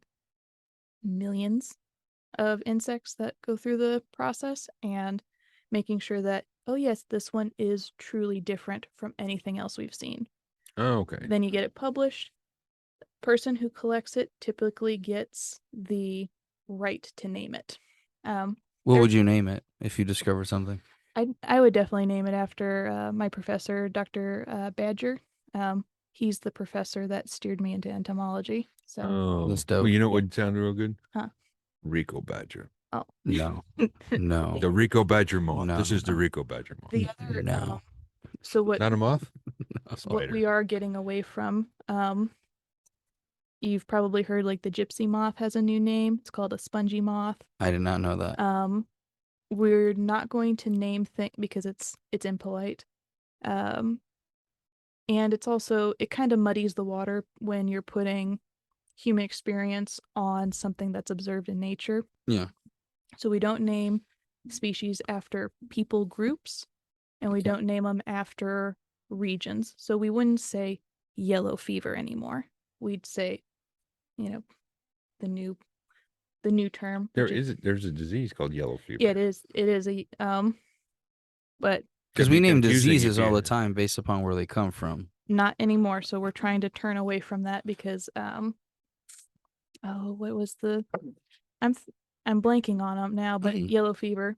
millions of insects that go through the process and making sure that, oh yes, this one is truly different from anything else we've seen. Oh, okay. Then you get it published. The person who collects it typically gets the right to name it. What would you name it if you discovered something? I would definitely name it after my professor, Dr. Badger. He's the professor that steered me into entomology. So Oh, That's dope. well, you know what would sound real good? Huh. Rico Badger. oh No. No. The Rico Badger moth. No, this is the no. Rico Badger moth. the other No. so what Not a moth? what we are getting away from, you've probably heard like the gypsy moth has a new name. It's called a spongy moth. I did not know that. We're not going to name things because it's impolite. And it's also, it kind of muddies the water when you're putting human experience on something that's observed in nature. Yeah. So we don't name species after people groups, and we don't name them after regions. So we wouldn't say yellow fever anymore. We'd say, the new term. There's a disease called yellow fever. Yeah, it is. It is a but Because Could we be name confusing if diseases all you- the time based upon where they come from. not anymore. So we're trying to turn away from that because what was the I'm blanking on them now, but yellow fever.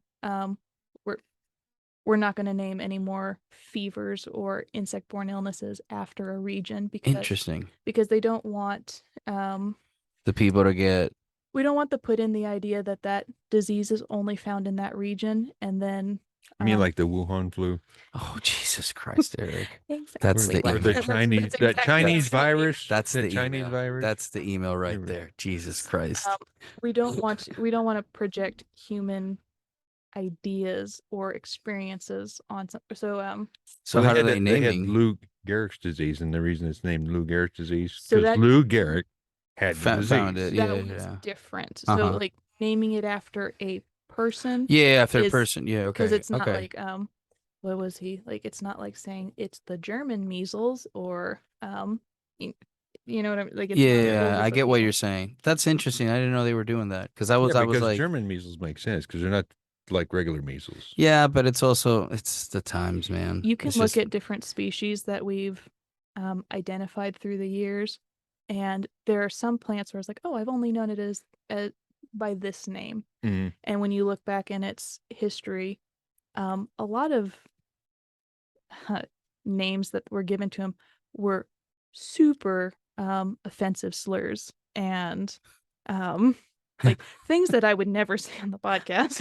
We're not going to name any more fevers or insect-borne illnesses after a region Interesting. because they don't want The people to get. we don't want to put in the idea that that disease is only found in that region, and then I mean, like the Wuhan flu. Oh, Jesus Christ, Eric. exactly. That's the Or the email. Chinese, That's that exactly Chinese what I mean. virus. That's that the Chinese email. virus. That's the email right there. Jesus Christ. We don't want to project human ideas or experiences on some. So So Well, how do they had naming? Lou Gehrig's disease, and the reason it's named Lou Gehrig's disease So because that- Lou Gehrig had the Found disease. it. that Yeah, was yeah. different. Uh-huh. So like naming it after a person. Yeah, third is- person. Yeah, okay. Because it's not okay. like what was he like? It's not like saying it's the German measles or you know what I mean? Like it's not those Yeah, are I the get what people. you're saying. That's interesting. I didn't know they were doing that because I was because like, German measles make sense because they're not like regular measles. yeah, but it's also it's the times, man. You can It's look just- at different species that we've identified through the years, and there are some plants where it's like, oh, I've only known it as by this name. Mhm. And when you look back in its history, a lot of names that were given to him were super offensive slurs and like things that I would never say on the podcast.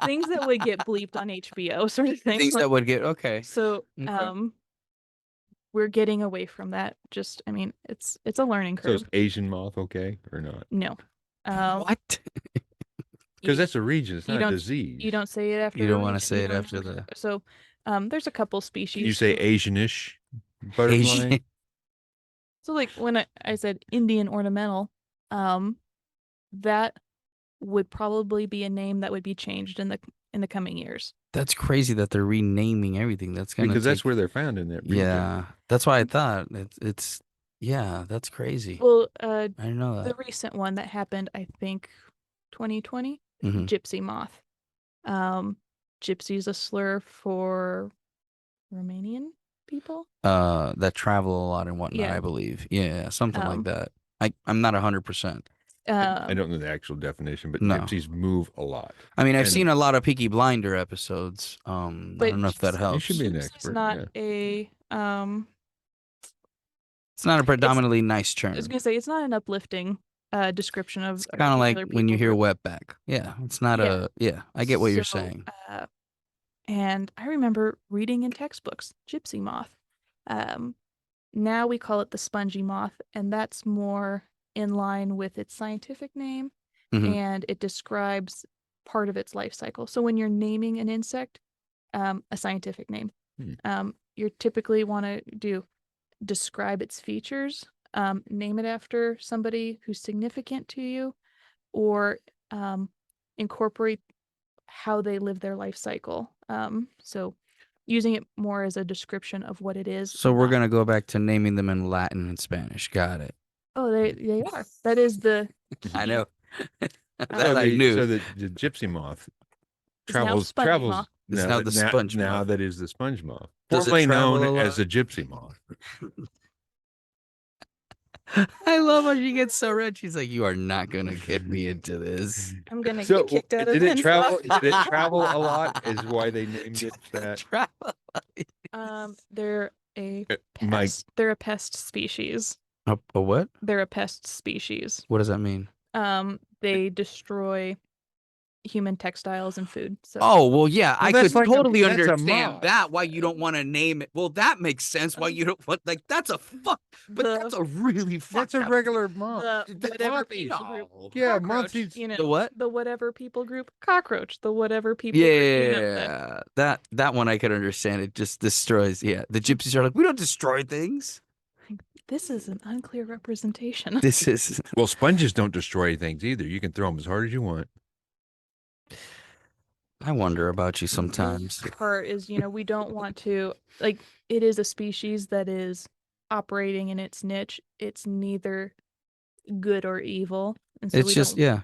Things that would get bleeped on HBO, sort of thing. Things that would get okay. So Okay. we're getting away from that. Just I mean, it's a learning So curve. is Asian moth okay or not? No. What? Because that's a region. It's you not a don't- disease. You don't say it after. You a don't wanna region, say you it don't after say- the- So there's a couple species. You say Asianish butterfly. Asian. So like when I said Indian ornamental, That would probably be a name that would be changed in the coming years. That's crazy that they're renaming everything. That's gonna Because that's take. where they're found in that region. Yeah, that's why I thought it's. Yeah, that's crazy. Well, I didn't know the that. recent one that happened, I think, 2020, Mhm. Gypsy Moth. Gypsy is a slur for Romanian people. That travel a lot and whatnot. Yeah. I believe. Yeah, something like Um, that. I'm not 100%. I don't know the actual definition, but No. gypsies move a lot. I mean, I've And seen a lot of Peaky Blinder episodes. I But don't know if that gypsy- You helps. should be an Gypsy's expert. not Yeah. a It's not a predominantly nice I term. was gonna say it's not an uplifting description of It's a kind of like particular when you people hear group. wetback. Yeah, it's not Yeah. a. Yeah, I get what you're So, saying. And I remember reading in textbooks, Gypsy Moth. Now we call it the Spongy Moth, and that's more in line with its scientific name, Mhm. and it describes part of its life cycle. So when you're naming an insect, a scientific name, you typically want to describe its features, name it after somebody who's significant to you, or incorporate how they live their life cycle. So using it more as a description of what it is. So we're not- gonna go back to naming them in Latin and Spanish. Got it. Oh, they are. That is the I key. know. So That I knew. So the gypsy moth It's now travels Spongy Moth. It's now now that, the sponge now moth. that is the sponge moth, Does it formerly travel known a as lot? the gypsy moth. I love how she gets so red. She's like, "You are not gonna get me into this." I'm gonna So get kicked out of did it Men's travel? Club. Did it travel a lot? Is why they named it that. They're a Mike, pest. They're a pest species. A what? They're a pest species. What does that mean? They destroy human textiles and food. So Oh, well, yeah, Well, I could that's like totally that's a understand moth. that. Why you don't want to name it? Well, that makes sense. Why you don't want that's a fuck. But The- that's a really That's a fucked up- regular moth. the whatever moth people eats- group. Yeah, Cockroach, moth eats. you know, The what? the whatever people group cockroach, the whatever people group, you know, Yeah, that one I could understand. It just destroys. Yeah, the gypsies are like, we don't destroy things. this is an unclear representation. This is. Well, sponges don't destroy things either. You can throw them as hard as you want. I wonder about you The sometimes. part is, we don't want to it is a species that is operating in its niche. It's neither good or evil, and so It's we just don't.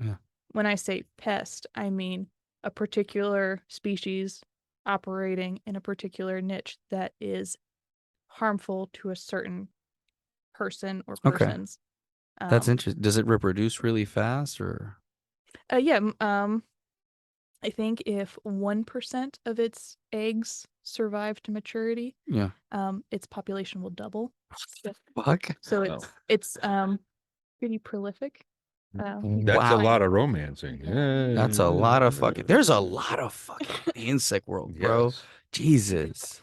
yeah. When I say pest, I mean a particular species operating in a particular niche that is harmful to a certain person or Okay. persons. That's interesting. Does it reproduce really fast or? Yeah. I think if 1% of its eggs survive to maturity, Yeah. its population will double. Fuck. So Oh. it's pretty prolific. That's Wow. a lot of romancing. That's a lot of fucking. There's a lot of fucking in the insect world, bro. Yes. Jesus.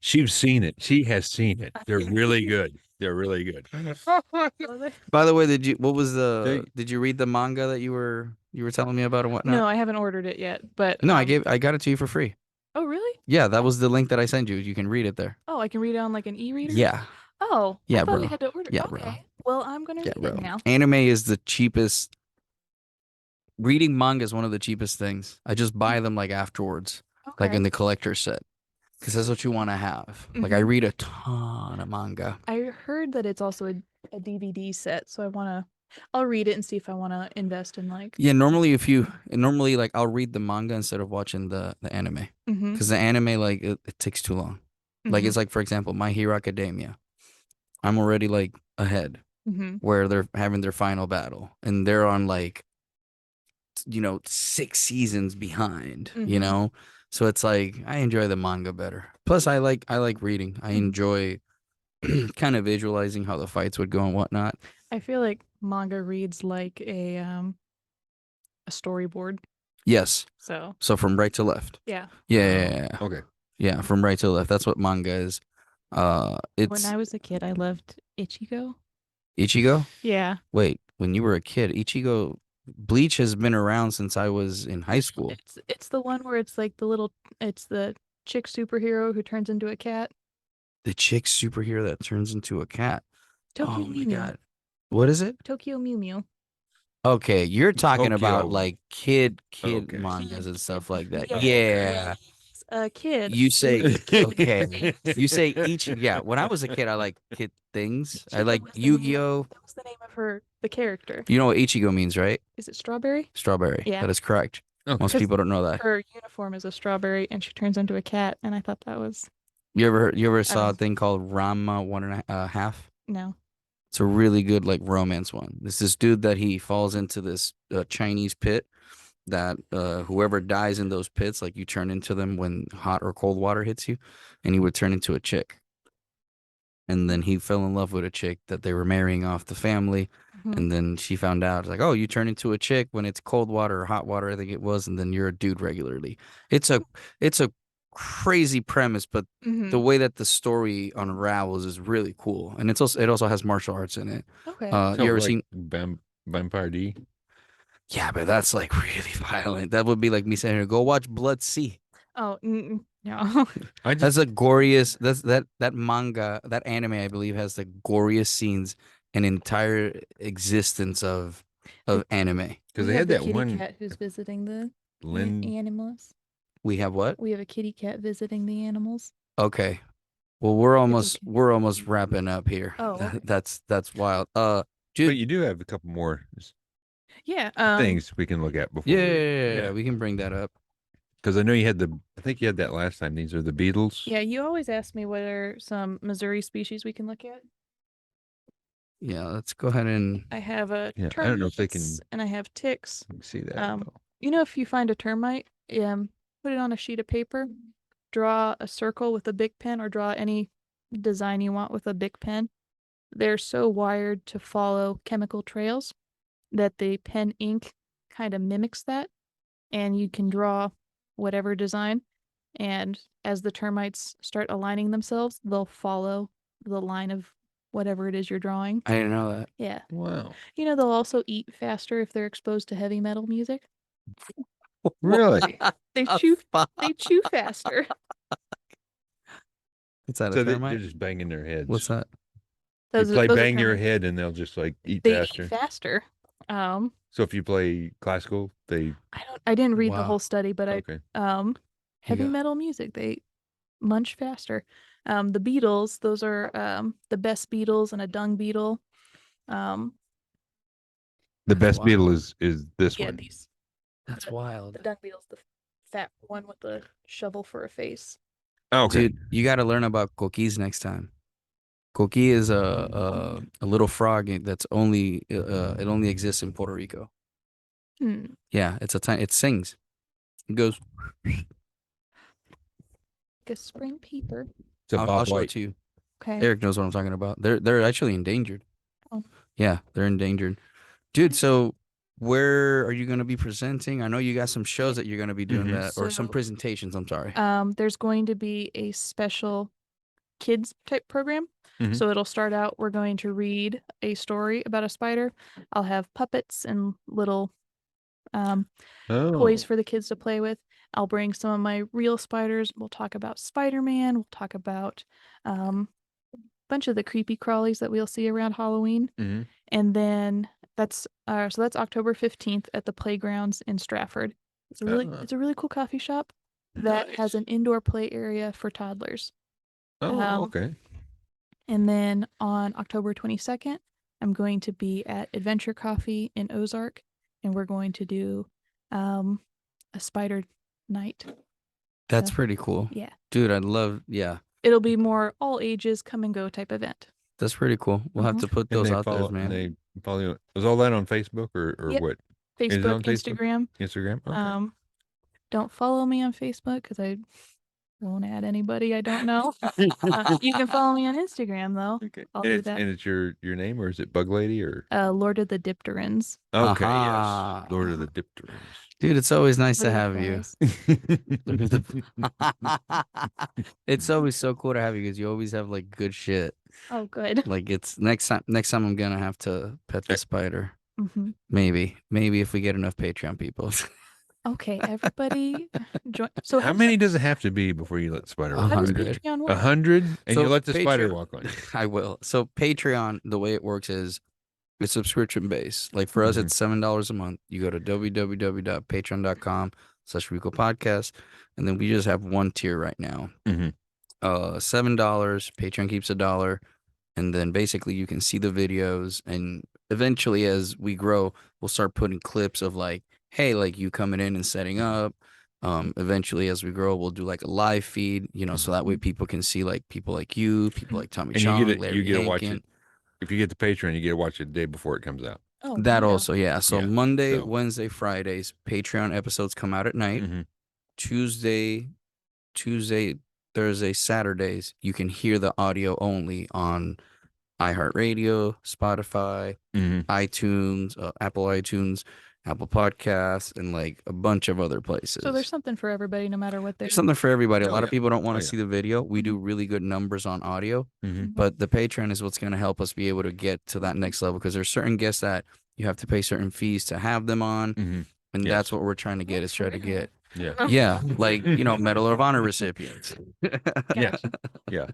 She's seen it. She has seen it. They're really good. They're really good. By the way, did you read the manga that you were telling me about and whatnot? No, I haven't ordered it yet, but No, I got it to you for free. Oh, really? Yeah, that was the link that I sent you. You can read it there. Oh, I can read it on like an e-reader? Yeah. Oh, Yeah, I thought we bro. had to order. Yeah, Okay. bro. Well, I'm gonna Yeah, read bro. it now. Anime is the cheapest. Reading manga is one of the cheapest things. I just buy them like afterwards, like Okay. in the collector set, because that's what you want to have. Like I Mhm. read a ton of manga. I heard that it's also a DVD set, so I'll read it and see if I want to invest in like. Yeah, normally like I'll read the manga instead of watching the anime, Mhm. because the anime like it takes too long. Like Mhm. it's like, for example, My Hero Academia. I'm already like ahead Mhm. where they're having their final battle, and they're on like 6 seasons behind. Mhm. So it's like I enjoy the manga better. Plus, I like reading. I Mhm. enjoy kind of visualizing how the fights would go and whatnot. I feel like manga reads like a storyboard. Yes. So So from right to left. yeah. Yeah. Okay. Yeah, from right to left. That's what manga is. When It's I was a kid, I loved Ichigo. Ichigo. Yeah. Wait, when you were a kid, Ichigo. Bleach has been around since I was in high school. It's the one where it's like it's the chick superhero who turns into a cat. the chick superhero that turns into a cat. Tokyo Oh my Mew Mew. god. What is it? Tokyo Mew Mew. Okay, you're talking about Tokyo. like kid Okay. mangas and stuff like that. Yeah. Yeah. A kid. You say okay. You say That each yeah. When I was a kid, I like kid things. I was like the name of- Yu-Gi-Oh. That was the name of the character. You know what Ichigo means, right? Is it strawberry? Strawberry. Yeah. That is correct. Okay. Most people don't know that. Her uniform is a strawberry, and she turns into a cat, and I thought that was You ever saw a know. thing called Rama 1.5? no. It's a really good like romance one. There's this dude that he falls into this Chinese pit that whoever dies in those pits, like you turn into them when hot or cold water hits you, and he would turn into a chick. And then he fell in love with a chick that they were marrying off the family. Mhm. And then she found out, like, oh, you turn into a chick when it's cold water or hot water, I think it was, and then you're a dude regularly. It's a crazy premise, but the Mhm. way that the story unravels is really cool. And it also has martial arts in it. Okay. You So, ever like, seen? Vampire D? Yeah, but that's like really violent. That would be like me saying, "Go watch Blood Sea." Oh, no. I That's just the goriest. That manga, that anime, I believe, has the goriest scenes in entire existence of anime. because We they have had the that kitty one cat who's visiting the Lynn. animals. We have what? We have a kitty cat visiting the animals. Okay. Well, we're almost okay. we're almost wrapping up here. Oh, okay. That's wild. But Dude, you do have a couple more Yeah. things we can look at before. yeah, we can bring that up. Because I know you had I think you had that last time. These are the Beatles. Yeah, you always ask me what are some Missouri species we can look at. Yeah, let's go ahead and I have a Yeah, I don't know if they termites, can and I have ticks. see that. Um, You know, if you find a termite, put it on a sheet of paper, draw a circle with a big pen, or draw any design you want with a big pen. They're so wired to follow chemical trails that the pen ink kind of mimics that, and you can draw whatever design. And as the termites start aligning themselves, they'll follow the line of whatever it is you're drawing. I didn't know that. Yeah. Wow. You know, they'll also eat faster if they're exposed to heavy metal music. Really? They The chew fuck? they chew faster. Is that So a they're termite? just banging their heads. What's that? You play those are bang your termites. head and they'll just like eat They faster. eat faster. So if you play classical, they I didn't read the Wow. whole study, but okay. heavy go. metal music, they munch faster. The beetles, those are the best beetles and a dung beetle. The That's best wild. beetle is this Yeah, one. these That's the wild. dung beetle's the fat one with the shovel for a face. Oh, okay. Dude, you got to learn about coquis next time. Coqui is a little frog that's only it only exists in Puerto Rico. Hmm. Yeah, it sings. It goes. Like a spring peeper. It's a I'll Bob show it White. to you. Okay. Eric knows what I'm talking about. They're actually endangered. Oh. Yeah, they're endangered. Dude, so where are you going to be presenting? I know you got some shows that you're going to be doing Mhm. that, or some So- presentations. I'm sorry. There's going to be a special kids type program. Mhm. So it'll start out, we're going to read a story about a spider. I'll have puppets and little toys Oh. for the kids to play with. I'll bring some of my real spiders. We'll talk about Spider-Man. We'll talk about a bunch of the creepy crawlies that we'll see around Halloween. Mhm. And then that's October 15th at the playgrounds in Stratford. It's a really cool coffee shop that has an indoor play area for toddlers. Oh, okay. And then on October 22nd, I'm going to be at Adventure Coffee in Ozark, and we're going to do a spider night. That's so, pretty cool. Yeah. Dude, I'd love, yeah. It'll be more all ages come and go type event. That's pretty cool. We'll have Mhm. to put And those they out there, follow. man. They follow you. Was all that on Facebook or Yep. what? Is it Facebook, on Facebook? Instagram. Instagram. Okay. Don't follow me on Facebook because I won't add anybody I don't know. You can follow me on Instagram though. Okay. I'll and do it's that. and it's your name or is it Bug Lady or? Lord of the Dipterans. Okay. Aha. Yes. Lord of the Dipterans. Dude, it's always nice to Little have you. flies. It's always so cool to have you because you always have like good shit. Oh, good. Like it's next time I'm gonna have to pet the spider. Mm-hmm. Maybe if we get enough Patreon people. Okay, everybody join. So How many does it have to be before you let the spider walk How does 100. Patreon work? 100, and you let the spider Patreon- walk on you. I will. So Patreon, the way it works is it's subscription based. Like for us, Mhm. it's $7 a month. You go to www.patreon.com/Rico Podcast, and then we just have one tier right now. Mhm. $7. Patreon keeps $1, and then basically you can see the videos. And eventually, as we grow, we'll start putting clips of like, hey, like you coming in and setting up. Eventually, as we grow, we'll do like a live feed, so that way people can see like people like you, people like Tommy And Chong, you Larry get to watch Hankin. it. If you get the Patreon, you get to watch it the day before it comes out. Oh, That yeah. also, yeah. So Yeah, Monday, so- Wednesday, Fridays, Patreon episodes come out at night. Mhm. Tuesday, Thursday, Saturdays, you can hear the audio only on iHeartRadio, Spotify, Mhm. iTunes, Apple iTunes, Apple Podcasts, and like a bunch of other places. So there's something for everybody, no matter what they're. There's something for everybody. A Oh, lot yeah. of people don't want Oh, to yeah. see the video. We do really good numbers on audio, Mhm. but the Patreon is what's going to help us be able to get to that next level, because there's certain guests that you have to pay certain fees to have them on, Mhm. and Yes. that's what we're trying to get. Is try to get, Yeah. yeah, like Medal of Honor recipients. Yes. Yeah.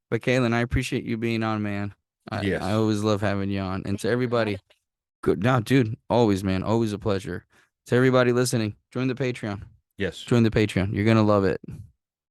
But Kaylen, I appreciate you being on, man. Yes. I always love having you on, and to everybody, good now, dude. Always, man, always a pleasure. To everybody listening, join the Patreon. Yes. Join the Patreon. You're gonna love it.